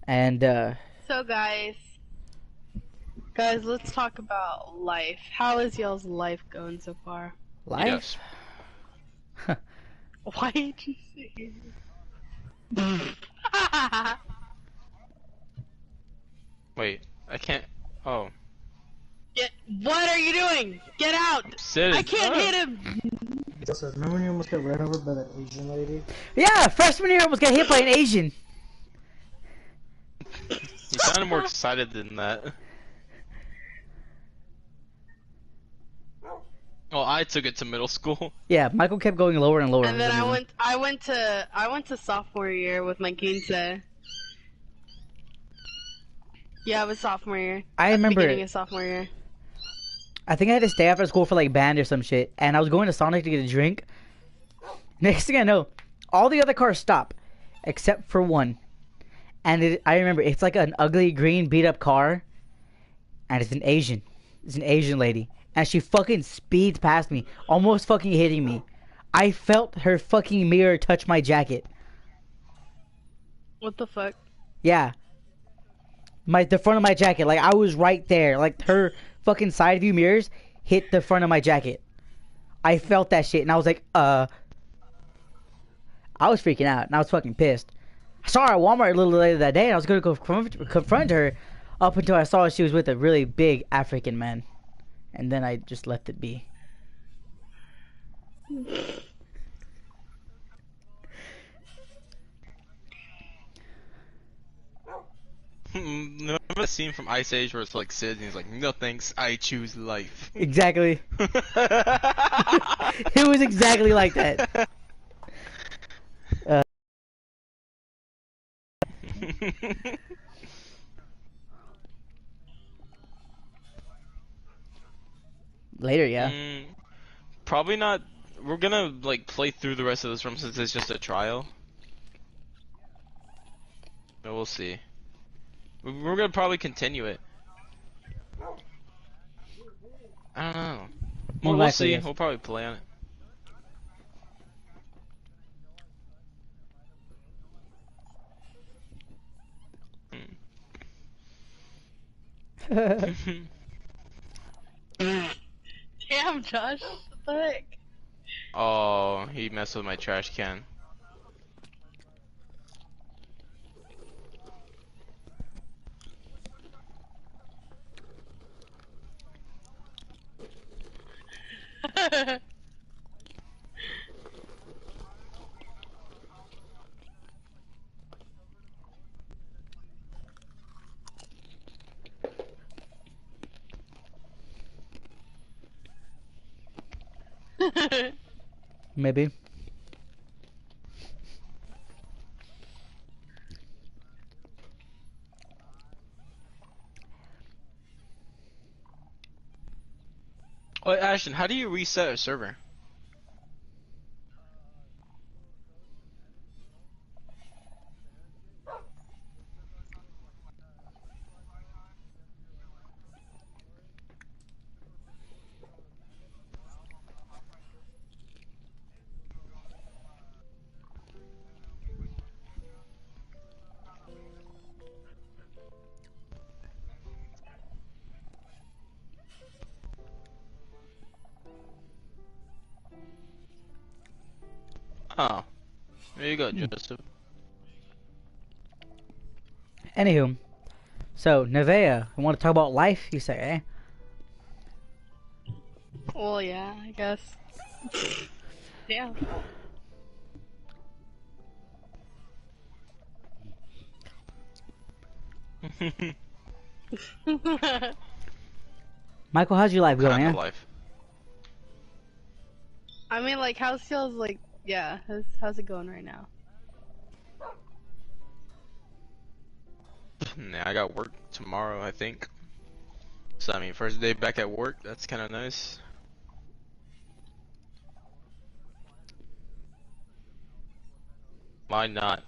And So guys, let's talk about life. How is y'all's life going so far? life. Yes. Why did you say? Wait, I can't. Oh, What are you doing? Get out! sitting. I can't hit him. Joseph, remember when you almost got ran over by that Asian lady? Yeah, freshman year almost got hit by an Asian. You sounded more excited than that. Oh, I took it to middle school. Yeah, Michael kept going lower and lower. And then for some reason. I went to sophomore year with my quince. Yeah, it was sophomore year. I At the remember beginning it. of sophomore year. I think I had to stay after school for like band or some shit, and I was going to Sonic to get a drink. Next thing I know, all the other cars stop, except for one. And I remember it's like an ugly green beat up car, and it's an Asian. It's an Asian lady, and she fucking speeds past me, almost fucking hitting me. I felt her fucking mirror touch my jacket. What the fuck? Yeah. The front of my jacket, like I was right there, like her fucking side view mirrors hit the front of my jacket. I felt that shit, and I was like, I was freaking out, and I was fucking pissed. I saw her at Walmart a little later that day, and I was gonna go confront her, up until I saw she was with a really big African man, and then I just left it be. Remember the scene from Ice Age where it's like Sid and he's like, no thanks, I choose life. Exactly. It was exactly like that. Later, yeah. Probably not. We're gonna like play through the rest of this room since it's just a trial. But we'll see. We're gonna probably continue it. I don't know. More We'll likely, see. yes. We'll probably play on it. Damn, Josh. What the heck? Oh, he messed with my trash can. Maybe. Oh, Ashton, how do you reset a server? Oh, there you go, Joseph. Anywho, so Nevea, you want to talk about life? You say, Well, yeah, I guess. Yeah. Michael, how's your life What going? kind Yeah. of life? I mean, like, how's y'all's, like, yeah, how's it going right now? Nah, I got work tomorrow, I think. So I mean, first day back at work. That's kind of nice. Why not?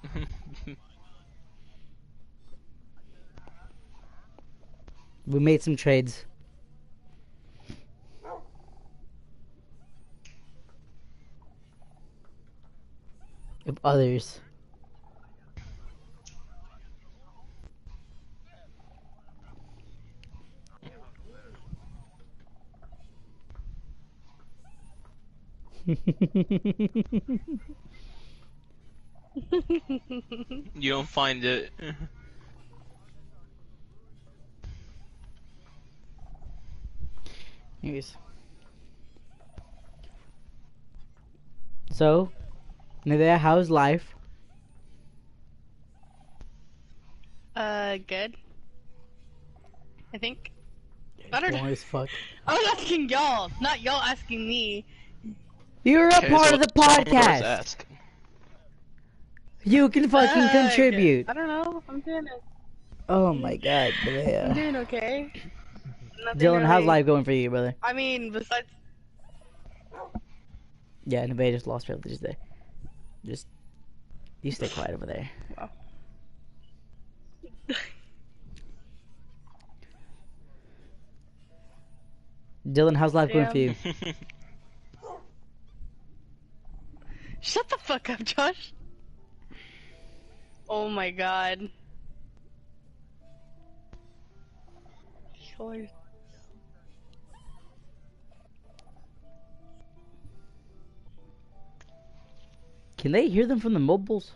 We made some trades. Of others. You don't find it. Anyways. So, Nevea, how's life? Good. I think. I don't know. Boring as fuck. I was asking y'all, not y'all asking me. You're a Okay, part so of the someone does podcast. ask. You can fucking Okay. contribute. I don't know. I'm doing it. Oh my god, I'm Nevea. doing okay. Nothing Dylan, how's really- life going for you, brother? I mean, besides. Yeah, Nevea just lost privileges there. Just, you stay quiet over there. Wow. Dylan, how's life going for you? Shut the fuck up, Josh. Oh my god. Sure. Can they hear them from the mobiles?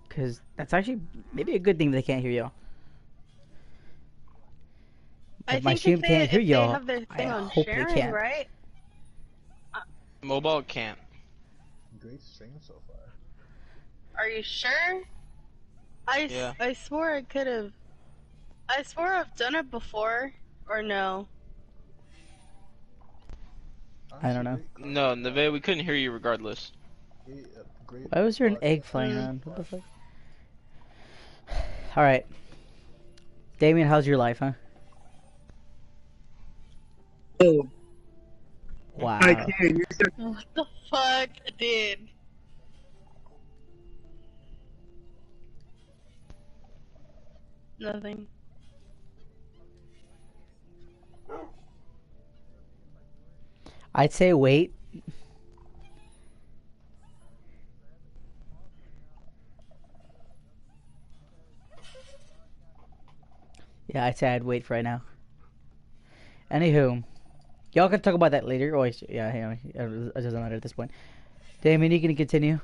Because that's actually maybe a good thing they can't hear y'all. I If my think stream if they, can't hear if y'all, they have their thing I on hope they sharing, can. right? Mobile can't. Great stream so far. Are you sure? Yeah. I swore I could have. I swore I've done it before, or no? I don't know. No, Neve, we couldn't hear you regardless. Why was there an egg flying around? What the fuck? Alright. Damien, how's your life, huh? Oh, Wow. I can. You said What the fuck, dude? Nothing. I'd say wait. Yeah, I'd say I'd wait for right now. Anywho, y'all can talk about that later. Oh, yeah, it doesn't matter at this point. Damien, you can continue.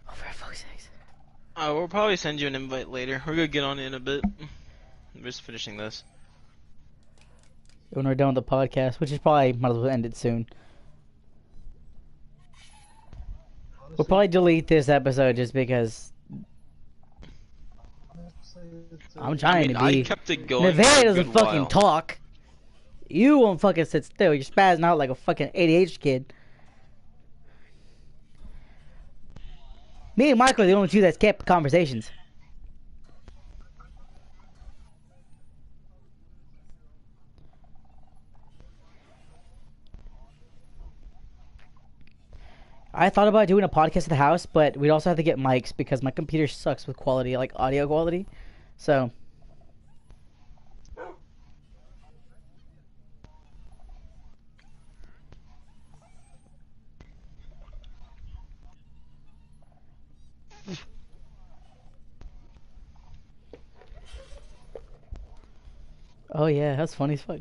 Oh, for fuck's sakes. We'll probably send you an invite later. We're gonna get on it in a bit. I'm just finishing this. When we're done with the podcast, which is probably might as well end it soon. We'll probably delete this episode just because I'm trying to I be. kept it going. for Nevada a doesn't good fucking while. talk. You won't fucking sit still. You're spazzing out like a fucking ADHD kid. Me and Michael are the only two that's kept conversations. I thought about doing a podcast at the house, but we'd also have to get mics because my computer sucks with quality, like audio quality. So, Oh yeah, that's funny as fuck.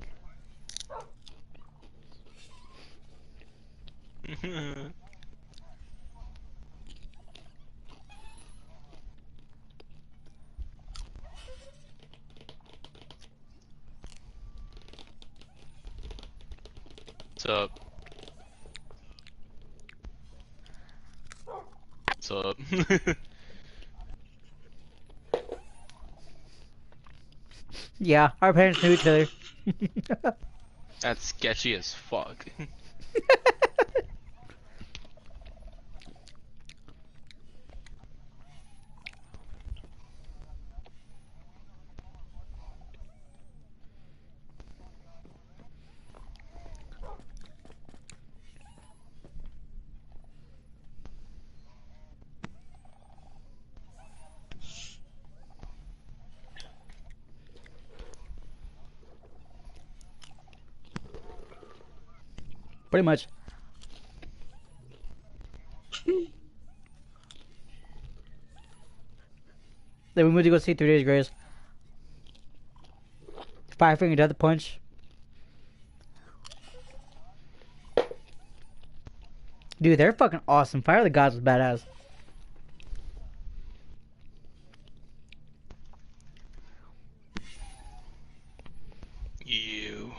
What's up? What's up? Yeah, our parents knew each other. That's sketchy as fuck. Pretty much. Then we moved to go see 3 Days Grace. Five Finger Death Punch. Dude, they're fucking awesome. Fire of the Gods was badass. You.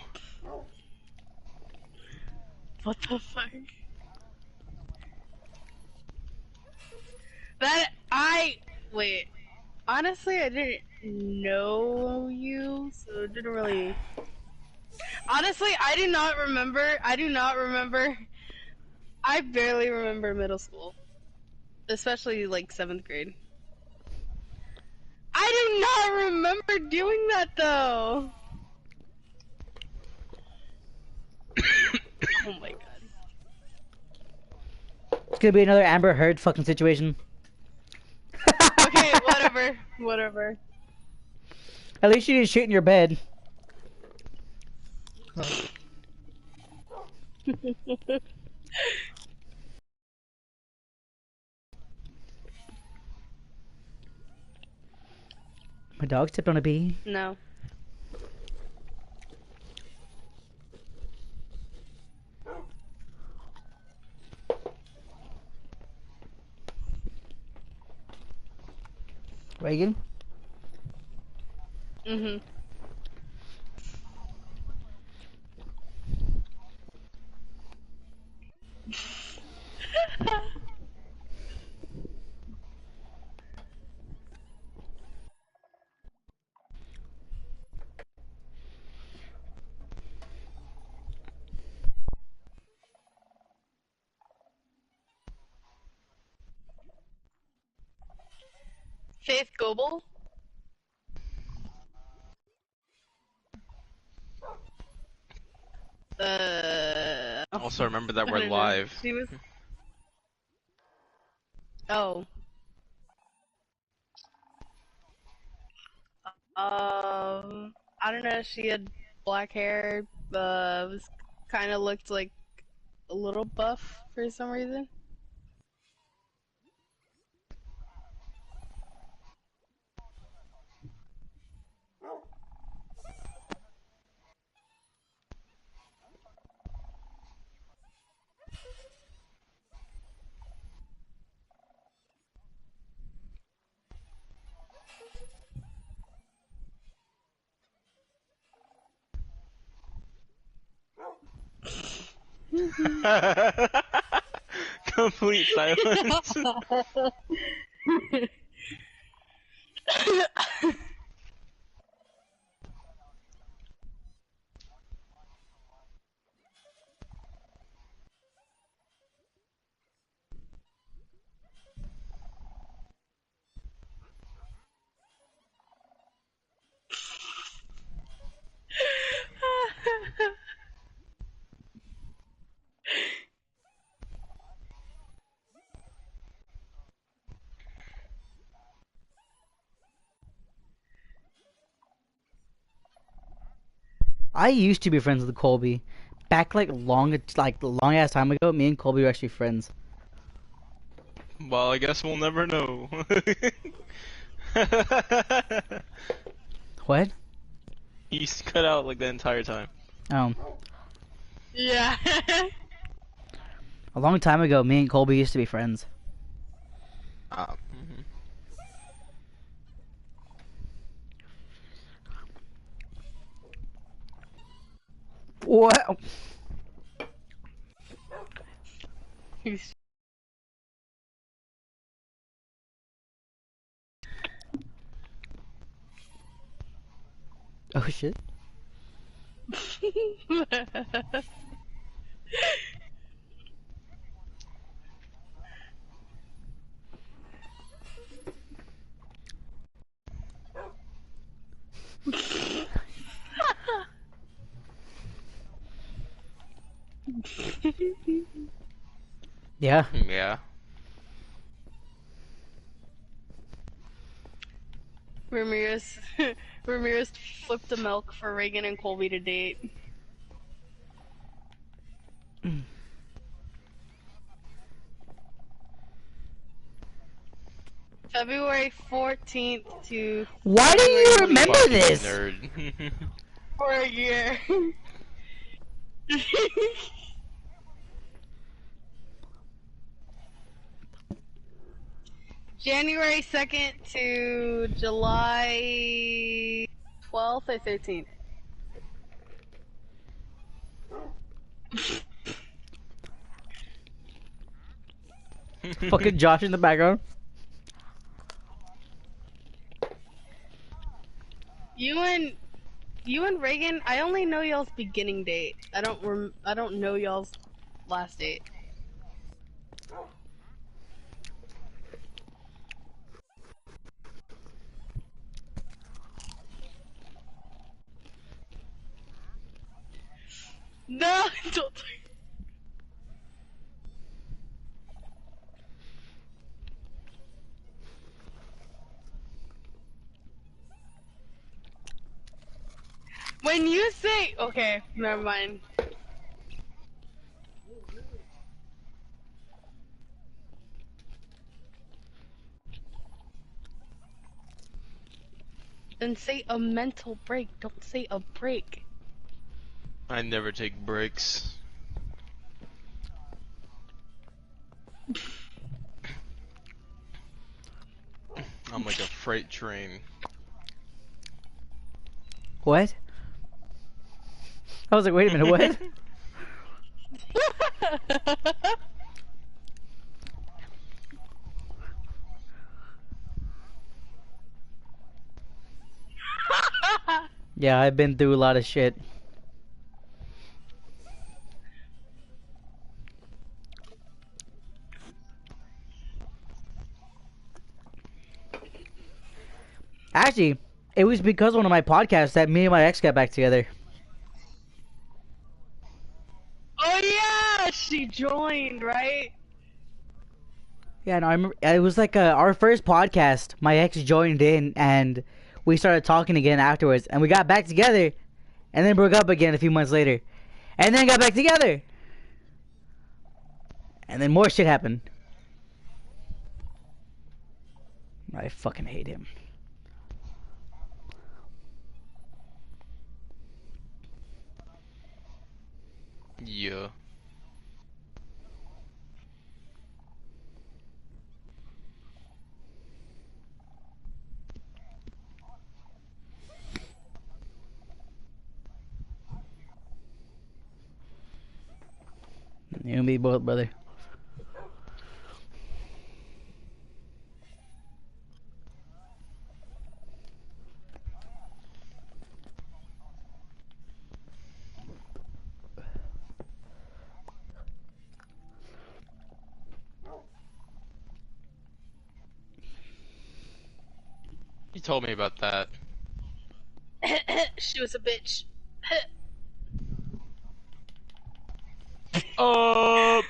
What the fuck? Wait. Honestly, I didn't know you, so it didn't really. Honestly, I do not remember. I barely remember middle school, especially like 7th grade. I do not remember doing that though. Oh my god. It's gonna be another Amber Heard fucking situation. Okay, whatever. At least you didn't shit in your bed. My dog stepped on a bee. No. Reagan? Mhm. Faith Goebel? Also, remember that I we're don't know. live. She was. Oh. I don't know. She had black hair. Was kind of looked like a little buff for some reason. Complete silence. I used to be friends with Colby. Back long ass time ago, me and Colby were actually friends. Well, I guess we'll never know. What? He's cut out like the entire time. Yeah. A long time ago, me and Colby used to be friends. Mhm. What? Oh shit. Yeah. Yeah. Ramirez, Ramirez flipped the milk for Reagan and Colby to date. February 14th to Why do you February remember 28th. Fucking this? nerd. For a year. January 2nd to July 12th or 13th. Fucking Josh in the background. You and Reagan, I only know y'all's beginning date. I don't know y'all's last date. No, don't. When you say okay, never mind. Then say a mental break. Don't say a break. I never take breaks. I'm like a freight train. What? I was like, wait a minute, what? Yeah, I've been through a lot of shit. Actually, it was because of one of my podcasts that me and my ex got back together. Oh yeah, she joined, right? Yeah, and I remember it was like our first podcast. My ex joined in, and we started talking again afterwards, and we got back together, and then broke up again a few months later, and then got back together, and then more shit happened. I fucking hate him. Yeah. You and me both, brother. You told me about that. She was a bitch. Oh.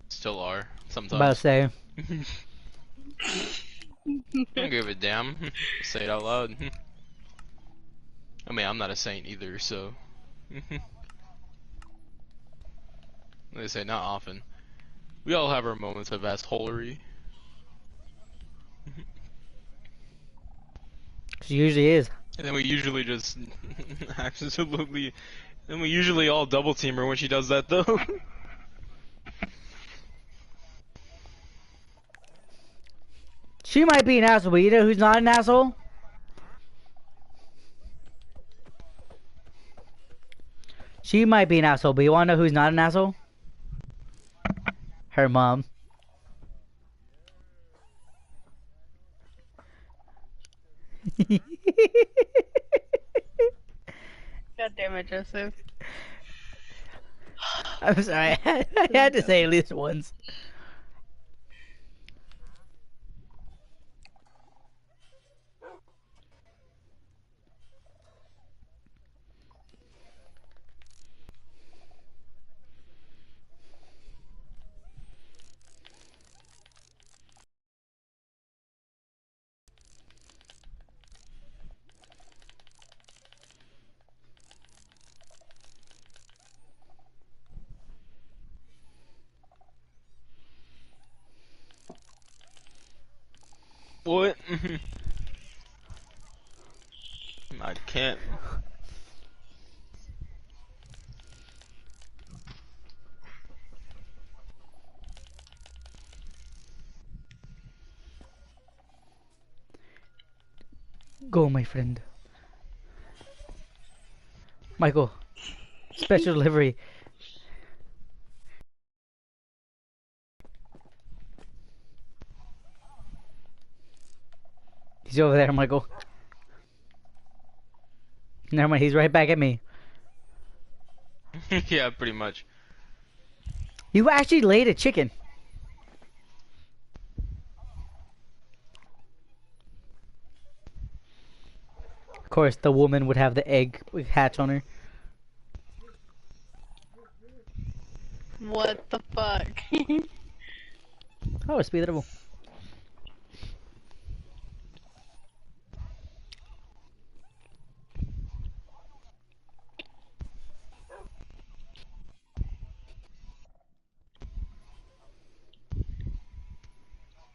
Still are About to sometimes. say. I don't give a damn. Say it out loud. I mean, I'm not a saint either, so. They say not often. We all have our moments of assholery. She usually is. And then we usually just absolutely. Then we usually all double team her when she does that though. She might be an asshole, but you know who's not an asshole? She might be an asshole, but you wanna know who's not an asshole? Her mom. God damn it, Joseph. I'm sorry, I had to say at least once. What? I can't. Go, my friend. Michael, special delivery. He's over there, Michael. Never mind, he's right back at me. Yeah, pretty much. You actually laid a chicken. Of course, the woman would have the egg hatch on her. What the fuck? Oh, speed level.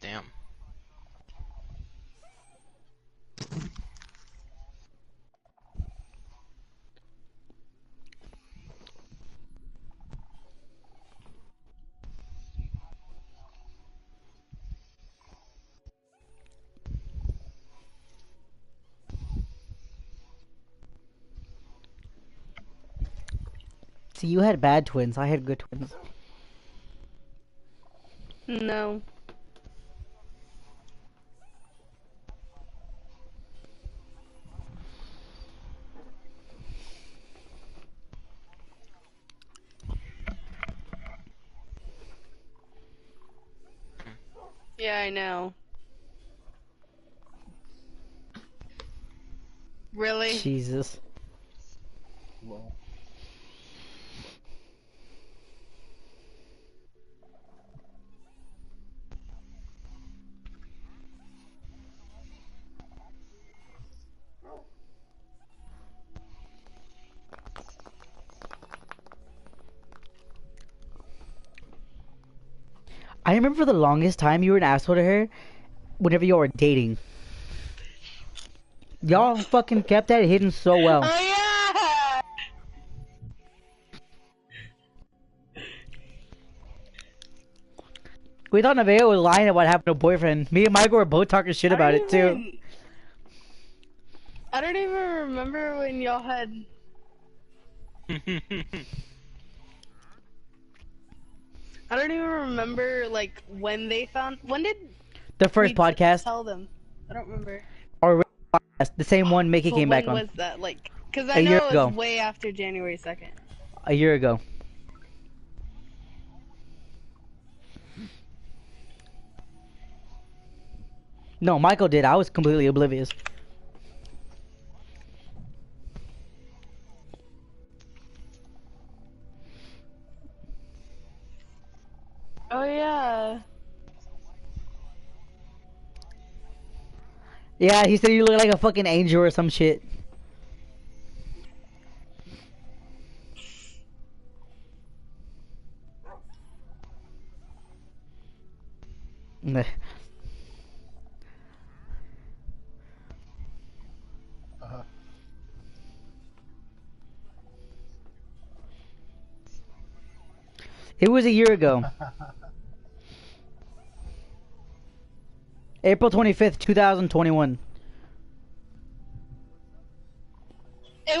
Damn. See, you had bad twins. I had good twins. No. Yeah, I know. Really? Jesus. Well, I remember for the longest time you were an asshole to her whenever you were dating. Y'all fucking kept that hidden so well. Oh yeah! We thought Nevaeh was lying about having a boyfriend. Me and Michael were both talking shit about it too. I don't even remember when y'all had. I don't even remember like when they found. When did The first we podcast, tell them? I don't remember. or the same one Mickey But came when back on was that? Like, because A I year know it ago. was way after January 2nd. a year ago. No, Michael did. I was completely oblivious. Oh yeah. Yeah, he said you look like a fucking angel or some shit. Meh. Uh-huh. It was a year ago. April 25th, 2021. It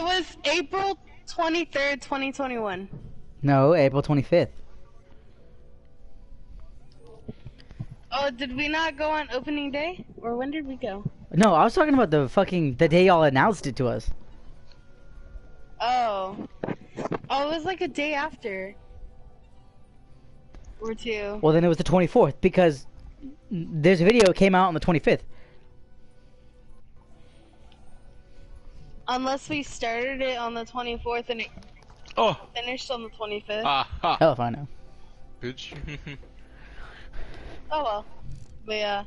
was April 23rd, 2021. No, April 25th. Oh, did we not go on opening day? Or when did we go? No, I was talking about the day y'all announced it to us. Oh. Oh, it was like a day after. Or two. Well, then it was the 24th because this video came out on the 25th. Unless we started it on the 24th and it Oh. finished on the 25th. Ha. Hell if I know. Bitch. Oh well. But yeah.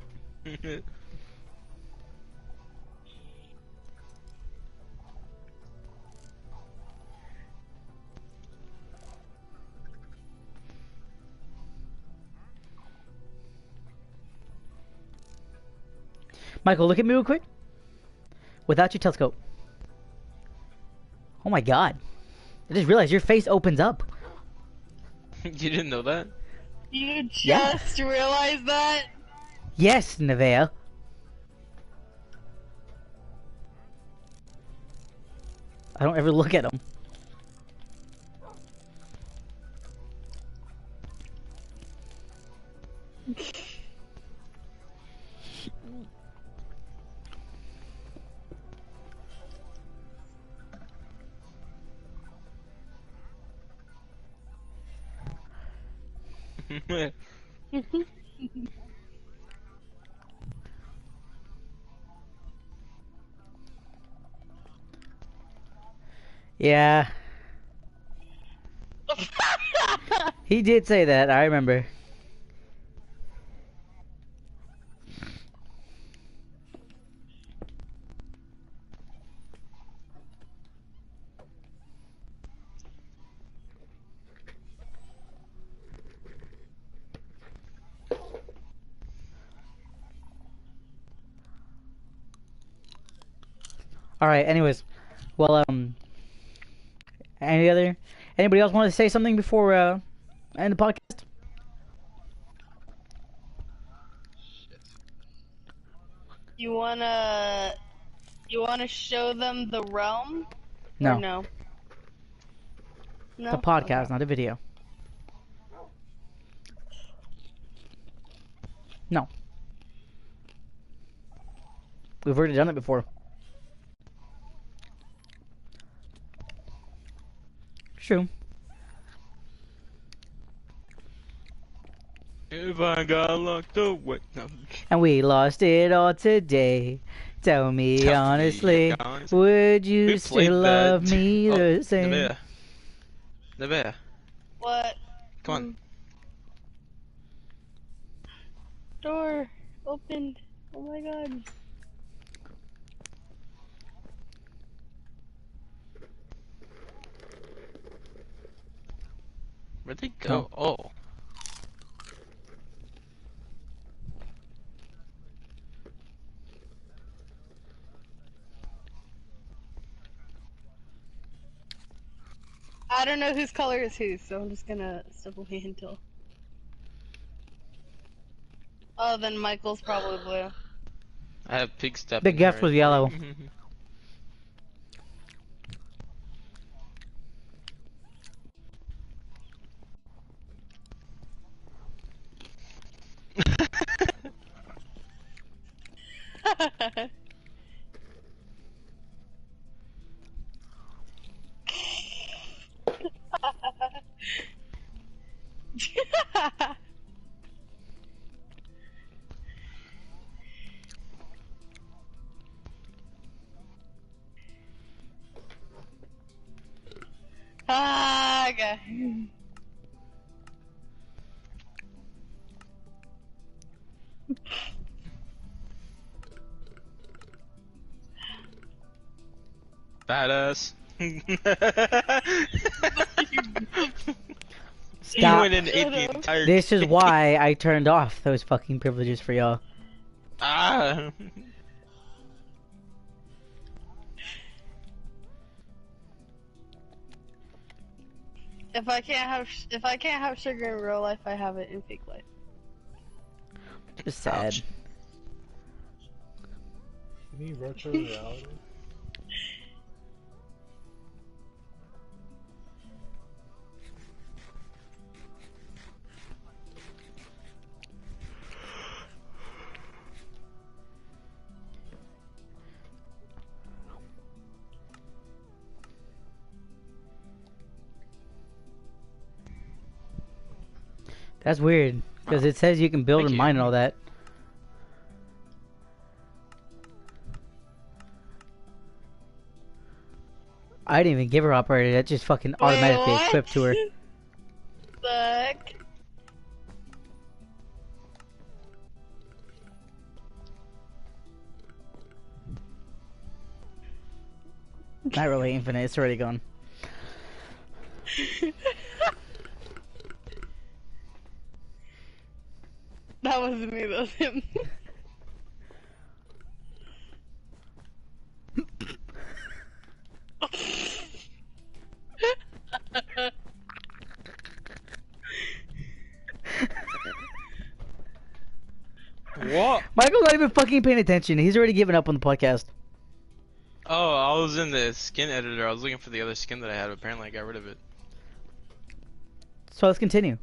Michael, look at me real quick. Without your telescope. Oh my god. I just realized your face opens up. You didn't know that? You Yeah. just realized that? Yes, Nevaeh. I don't ever look at them. Yeah. He did say that, I remember. Alright, anyways. Well, anybody else want to say something before, end the podcast? You wanna show them the realm? No. Or no? No? The podcast, not a video. No. We've already done it before. True. If I got locked away. No. And we lost it all today. Tell me Tell me honestly, honestly. would you We played still that. love me Oh, the same? Nevaeh. Nevaeh. What? Come on. Door opened. Oh my god. Where'd they go? Oh. I don't know whose color is whose, so I'm just gonna step away until. Oh, then Michael's probably blue. I have pig step. The gift was yellow. Ah, okay. Badass. He Stop. went in and ate the entire This is cake. why I turned off those fucking privileges for y'all. Ah. If I can't have sugar in real life, I have it in fake life. Just sad. Ouch. You need virtual reality? That's weird, because it says you can build Thank and you. mine and all that. I didn't even give her operator, that just fucking automatically what? equipped to her. Fuck. Not really infinite, it's already gone. That wasn't me, that was him. What? Michael's not even fucking paying attention, he's already given up on the podcast. Oh, I was in the skin editor. I was looking for the other skin that I had. Apparently, I got rid of it. So let's continue.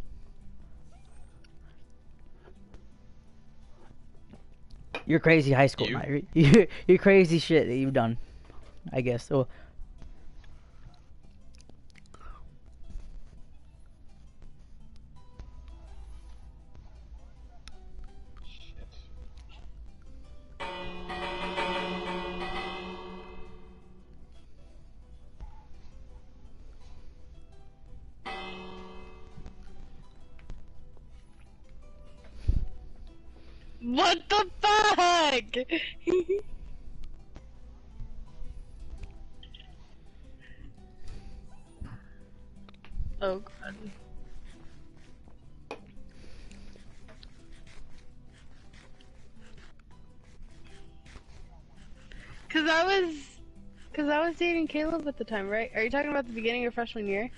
You're crazy high school. You? You're crazy shit that you've done. I guess. So What the fuck? Oh god. Cause I was dating Caleb at the time, right? Are you talking about the beginning of freshman year?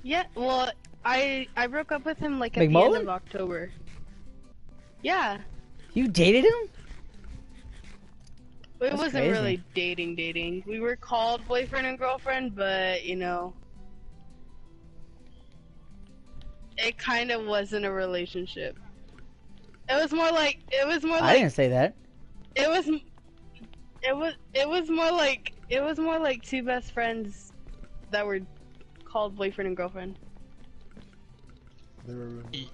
Yeah, well, I broke up with him like at the McMullen? end of October. Yeah. you dated him? But it That's wasn't crazy. really dating. We were called boyfriend and girlfriend, but you know, it kind of wasn't a relationship. It was more like I didn't say that. it was more like two best friends that were called boyfriend and girlfriend. They were roommates.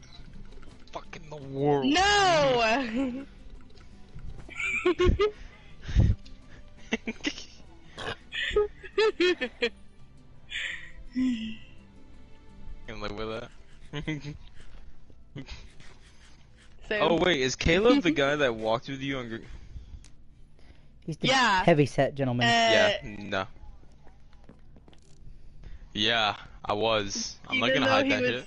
Fucking the world. No. Can live with that. Same. Oh wait, is Caleb the guy that walked with you on? He's the Yeah. heavy set gentleman. Yeah, no. Yeah, I was. I'm not Even gonna though hide that shit.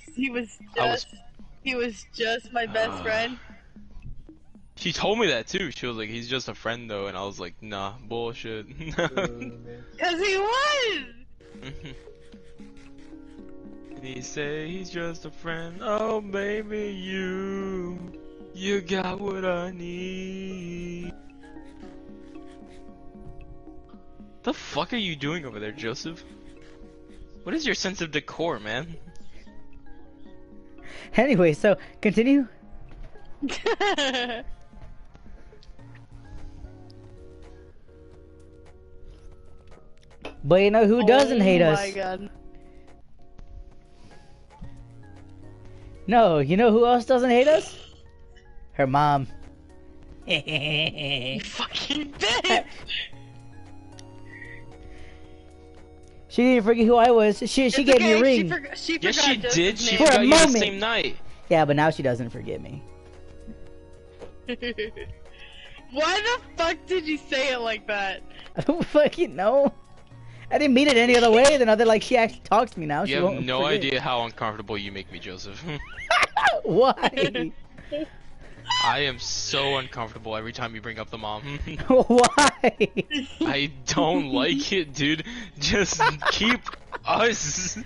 he was just my best friend. She told me that too. She was like, "He's just a friend, though," and I was like, "Nah, bullshit." They were roommates. Cause he was. And he say he's just a friend. Oh, baby, you got what I need. The fuck are you doing over there, Joseph? What is your sense of decor, man? Anyway, so continue. But you know who doesn't hate us? Oh my god. No, you know who else doesn't hate us? Her mom. You fucking bitch! She didn't forget who I was. She It's gave me a okay, ring. Yes, She forgot she Joseph's did. She name. For a forgot you the moment. same night. Yeah, but now she doesn't forget me. Why the fuck did you say it like that? I don't fucking know. I didn't mean it any other way than other like she actually talks to me now. You She have won't no forget. idea how uncomfortable you make me, Joseph. Why? I am so uncomfortable every time you bring up the mom. Why? I don't like it, dude. Just keep us.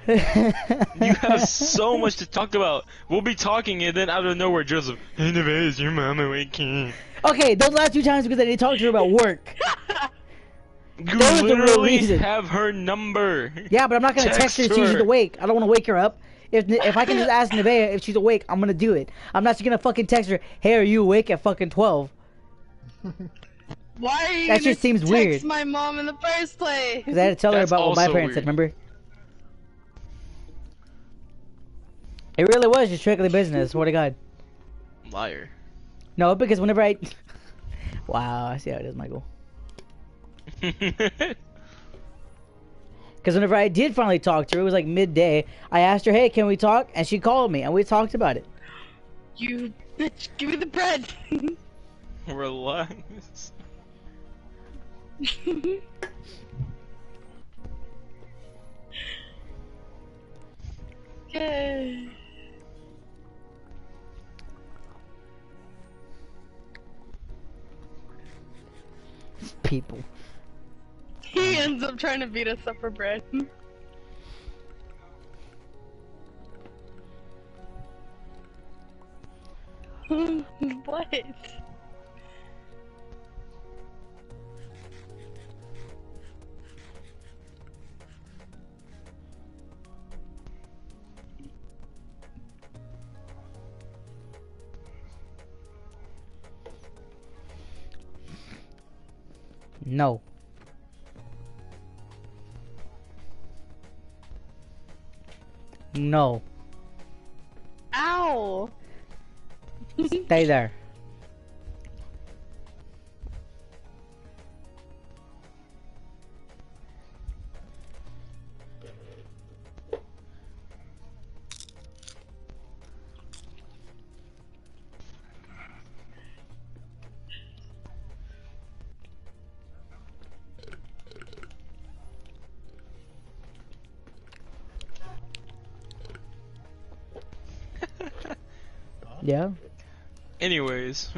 You have so much to talk about. We'll be talking and then out of nowhere, Joseph. Hey, Nevaeh, is your mama waking? Okay, those last 2 times because I didn't talk to her about work. You That was the real literally reason. have her number. Yeah, but I'm not gonna text her to see if she's awake. I don't want to wake her up. If I can just ask Nevaeh if she's awake, I'm gonna do it. I'm not just gonna fucking text her, hey, are you awake at fucking 12? Why are you That gonna just seems text weird. my mom in the first place? Because I had to tell her That's about what my also parents said, weird. remember? It really was just strictly business, swear to God. Liar. No, because whenever I... Wow, I see how it is, Michael. Because whenever I did finally talk to her, it was like midday. I asked her, hey, can we talk? And she called me, and we talked about it. You bitch, give me the bread. Relax. Okay. People. He ends up trying to beat us up for bread. What? No. No. Ow! Stay there. Yeah. Anyways.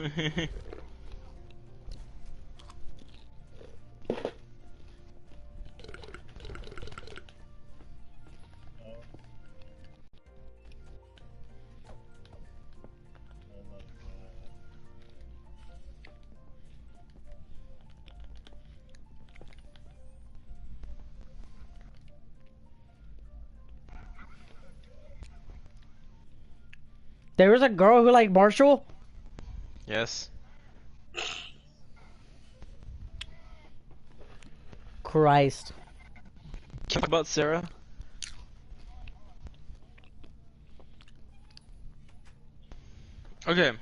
There was a girl who liked Marshall? Yes. Christ. Talk about Sarah. Okay.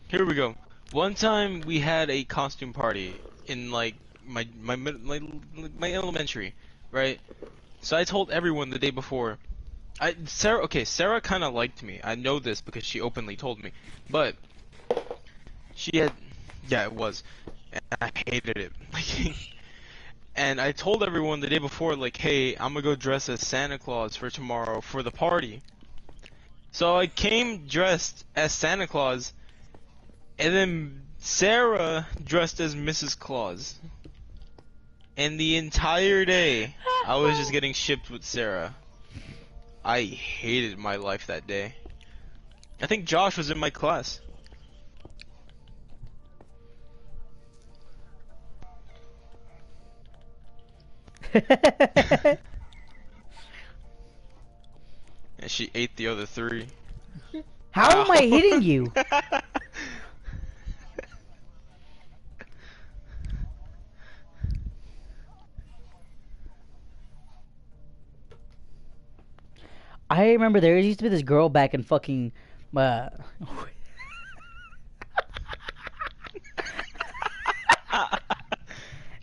Here we go. One time we had a costume party in like my elementary, right? So I told everyone the day before. Sarah kind of liked me. I know this because she openly told me. But she had, yeah, it was, and I hated it. And I told everyone the day before, like, hey, I'm gonna go dress as Santa Claus for tomorrow for the party. So I came dressed as Santa Claus, and then Sarah dressed as Mrs. Claus. And the entire day, I was just getting shipped with Sarah. I hated my life that day. I think Josh was in my class. And she ate the other 3. How am I Ow. hitting you? I remember there used to be this girl back in fucking yeah,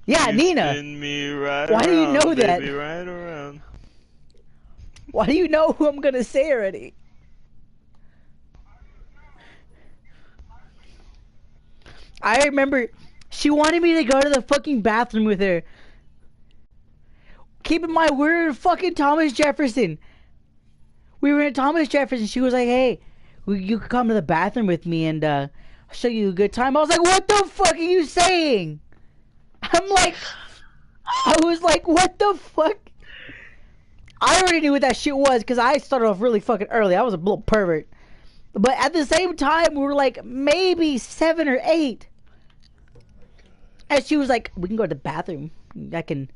You Nina. spin me right Why do you know around, that? baby, right around. Why do you know who I'm gonna say already? I remember she wanted me to go to the fucking bathroom with her. keep in mind, we're in fucking Thomas Jefferson. We were in Thomas Jefferson. She was like, hey, you could come to the bathroom with me and I'll show you a good time. I was like, what the fuck are you saying? I was like, what the fuck? I already knew what that shit was because I started off really fucking early. I was a little pervert. But at the same time, we were like maybe 7 or 8. And she was like, we can go to the bathroom. I can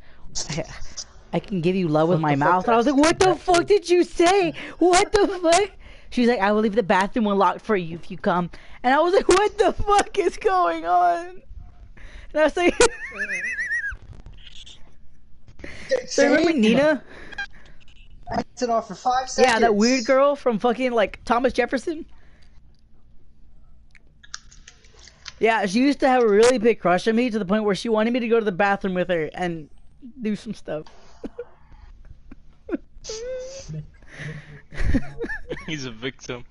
give you love with my mouth. And I was like, what the fuck did you say? What the fuck? She's like, I will leave the bathroom unlocked for you if you come. And I was like, what the fuck is going on? And I was like, so remember Nina? I it off for 5 seconds. Yeah, that weird girl from fucking like Thomas Jefferson. Yeah, she used to have a really big crush on me to the point where she wanted me to go to the bathroom with her and do some stuff. He's a victim.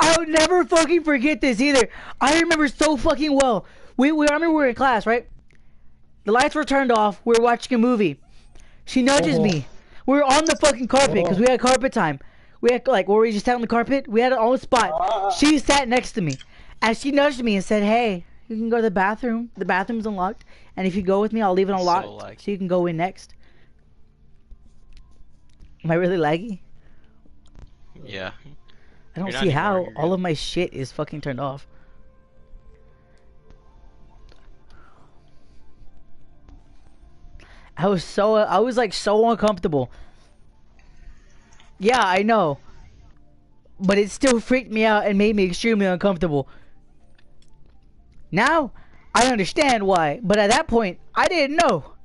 I'll never fucking forget this either. I remember so fucking well. I remember we were in class, right? The lights were turned off. We were watching a movie. She nudges me. We were on the fucking carpet because we had carpet time. We had like where we just sat on the carpet. We had it on the spot. She sat next to me, and she nudged me and said, "Hey, you can go to the bathroom. The bathroom's unlocked, and if you go with me, I'll leave it unlocked so you can go in next." Am I really laggy? Yeah. I don't see how. All of my shit is fucking turned off. I was like so uncomfortable. Yeah, I know. But it still freaked me out and made me extremely uncomfortable. Now, I understand why. But at that point, I didn't know.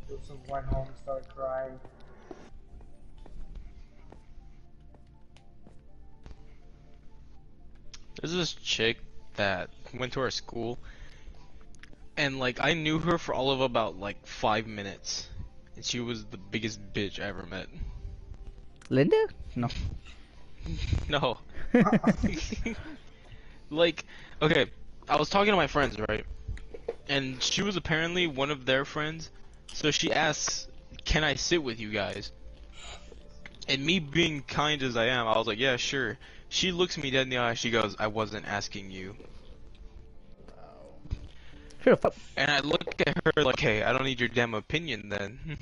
Joseph went home and started crying. There's this chick that went to our school. And like I knew her for all of about like 5 minutes, and she was the biggest bitch I ever met. Linda? No. No. Like, okay, I was talking to my friends, right? And she was apparently one of their friends, so she asks, "Can I sit with you guys?" And me being kind as I am, I was like, "Yeah, sure." She looks me dead in the eye. She goes, "I wasn't asking you." And I look at her like, hey, I don't need your damn opinion then.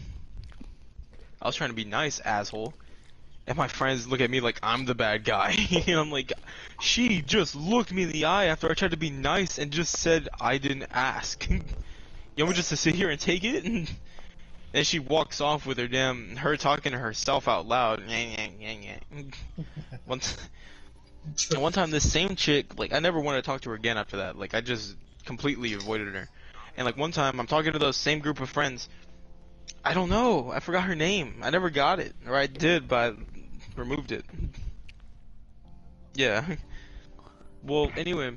I was trying to be nice, asshole. And my friends look at me like I'm the bad guy. And I'm like, she just looked me in the eye after I tried to be nice and just said I didn't ask. You want me just to sit here and take it? And she walks off with her talking to herself out loud. One time this same chick, like I never wanted to talk to her again after that. Like I just completely avoided her. And like one time I'm talking to those same group of friends. I don't know, I forgot her name. I never got it, or I did, but I removed it. Yeah. Well, anyway,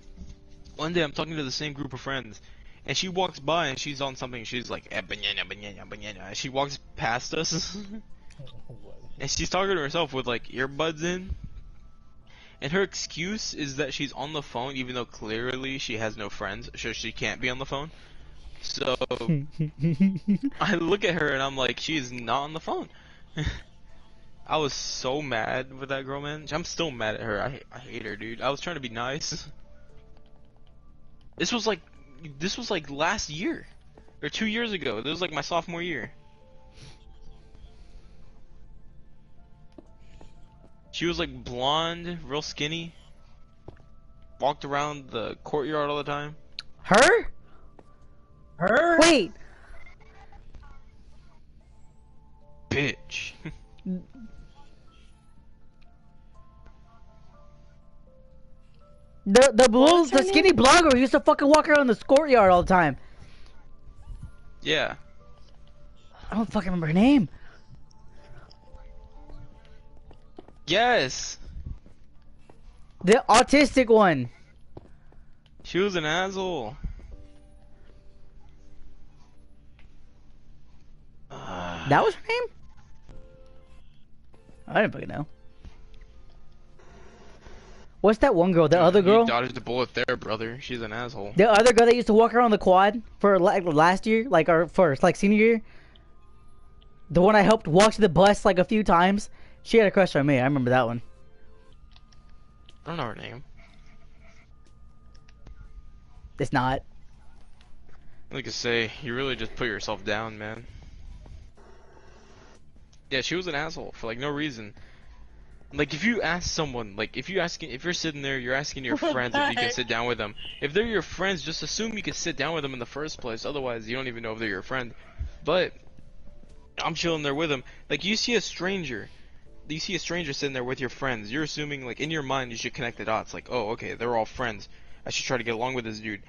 one day I'm talking to the same group of friends, and she walks by and she's on something. She's like, banana, banana, banana. And she walks past us, and she's talking to herself with like earbuds in. And her excuse is that she's on the phone, even though clearly she has no friends, so she can't be on the phone. So I look at her and I'm like, she's not on the phone. I was so mad with that girl, man. I'm still mad at her. I hate her, dude. I was trying to be nice. This was like last year or 2 years ago. This was like my sophomore year. She was like blonde, real skinny. Walked around the courtyard all the time. Her? Her? Wait. Bitch. The skinny blogger who used to fucking walk around the courtyard all the time. Yeah. I don't fucking remember her name. Yes. The autistic one. She was an asshole. That was her name? I didn't fucking know. What's that one girl? The other You girl? dodged the bullet there, brother. She's an asshole. The other girl that used to walk around the quad for like last year, like our first, like senior year. The one I helped walk to the bus like a few times. She had a crush on me. I remember that one. I don't know her name. It's not. Like I say, you really just put yourself down, man. Yeah, she was an asshole for like no reason. Like if you ask someone, like if you're sitting there, you're asking your friends if you can sit down with them. If they're your friends, just assume you can sit down with them in the first place. Otherwise, you don't even know if they're your friend. But I'm chilling there with them. Like you see a stranger sitting there with your friends. You're assuming, like in your mind, you should connect the dots. Like, oh, okay, they're all friends. I should try to get along with this dude.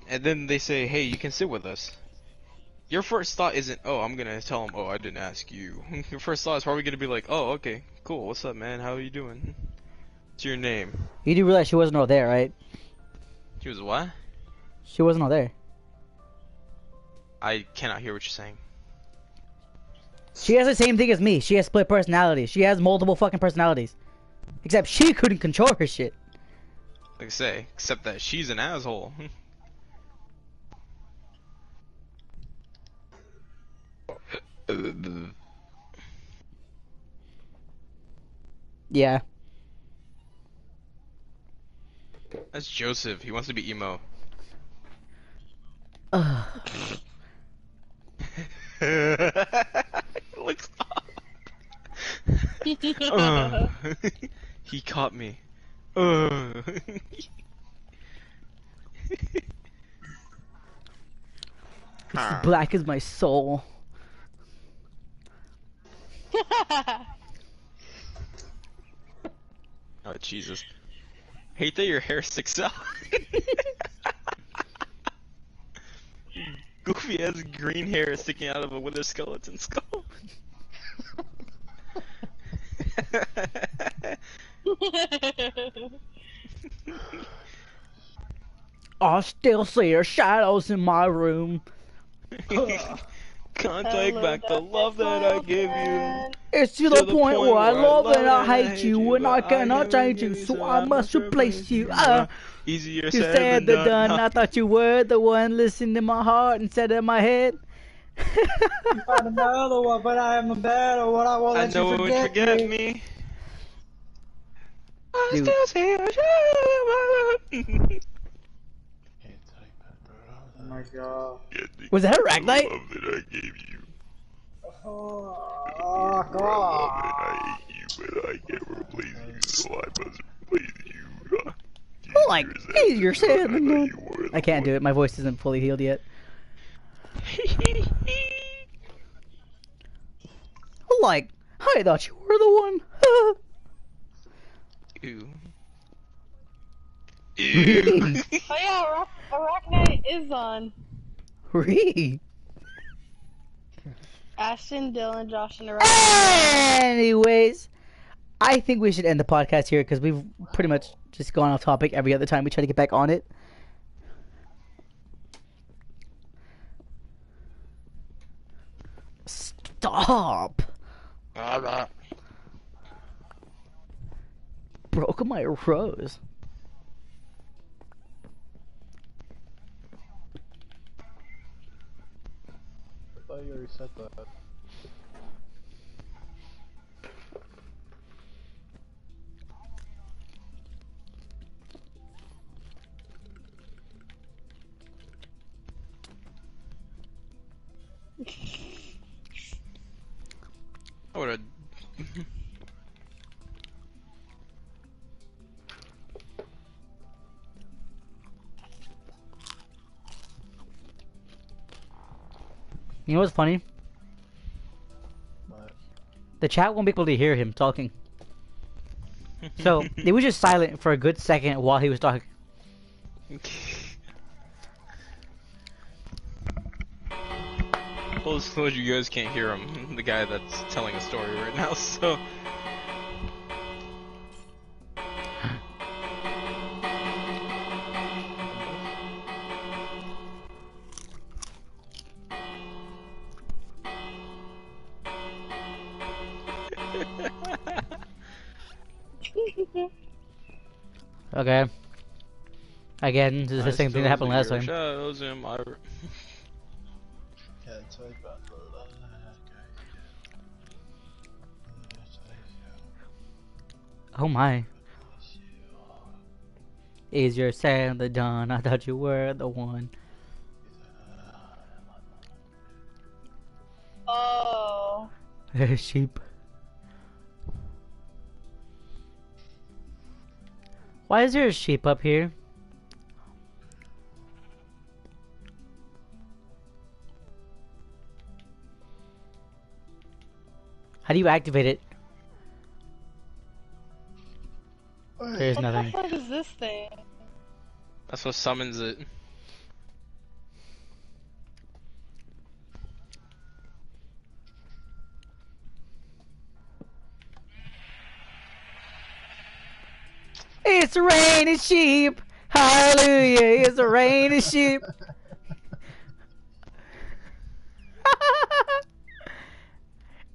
And then they say, hey, you can sit with us. Your first thought isn't, oh, I'm gonna tell him, oh, I didn't ask you. Your first thought is probably gonna be like, oh, okay, cool, what's up, man? How are you doing? What's your name? You do realize she wasn't all there, right? She was what? She wasn't all there. I cannot hear what you're saying. She has the same thing as me. She has split personalities. She has multiple fucking personalities. Except she couldn't control her shit. Like I say, except that she's an asshole. Yeah. That's Joseph. He wants to be emo. Look, stop. He caught me. Black is my soul. Oh Jesus! Hate that your hair sticks out. Goofy has green hair sticking out of a wither skeleton skull. I still see her shadows in my room. Can't take back the love that I gave you. It's to the point where I love and I hate you, and I cannot change you, so I must replace you. Easier You said said than the done. done. I thought you were the one listening to my heart instead of my head. I'm another one, but I am a better one. I won't I let know you it would forget forget me. me. I Dude. still see a shadow. Can't type it, bro. Oh my god. Was that a Ragnite? Love that I gave you. Oh god. I hate you, but I can't replace you, so I must replace you. Like, easier said than done. I can't do it. My voice isn't fully healed yet. Like, I thought you were the one. Ew. Ew. Oh yeah, Arachnite is on. Ree. Ashton, Dylan, Josh, and Arachnite. Anyways, I think we should end the podcast here because we've pretty much just gone off topic every other time we try to get back on it. Stop. Broke my rose. I thought you already said that. I would've... You know what's funny? But The chat won't be able to hear him talking. So, they were just silent for a good second while he was talking. Well, so you guys can't hear him, the guy that's telling a story right now, so... Okay. Again, this is the same thing that happened last time. Shadows in my... Can't type out the Oh my. Is your Santa done? I thought you were the one. Oh. Sheep. Why is there a sheep up here? How do you activate it? There's What nothing. the fuck is this thing? That's what summons it. It's raining sheep. Hallelujah. It's raining sheep.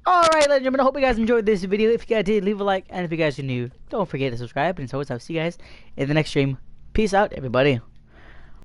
Alright, ladies and gentlemen, I hope you guys enjoyed this video. If you guys did, leave a like. And if you guys are new, don't forget to subscribe. And so, I'll see you guys in the next stream. Peace out, everybody.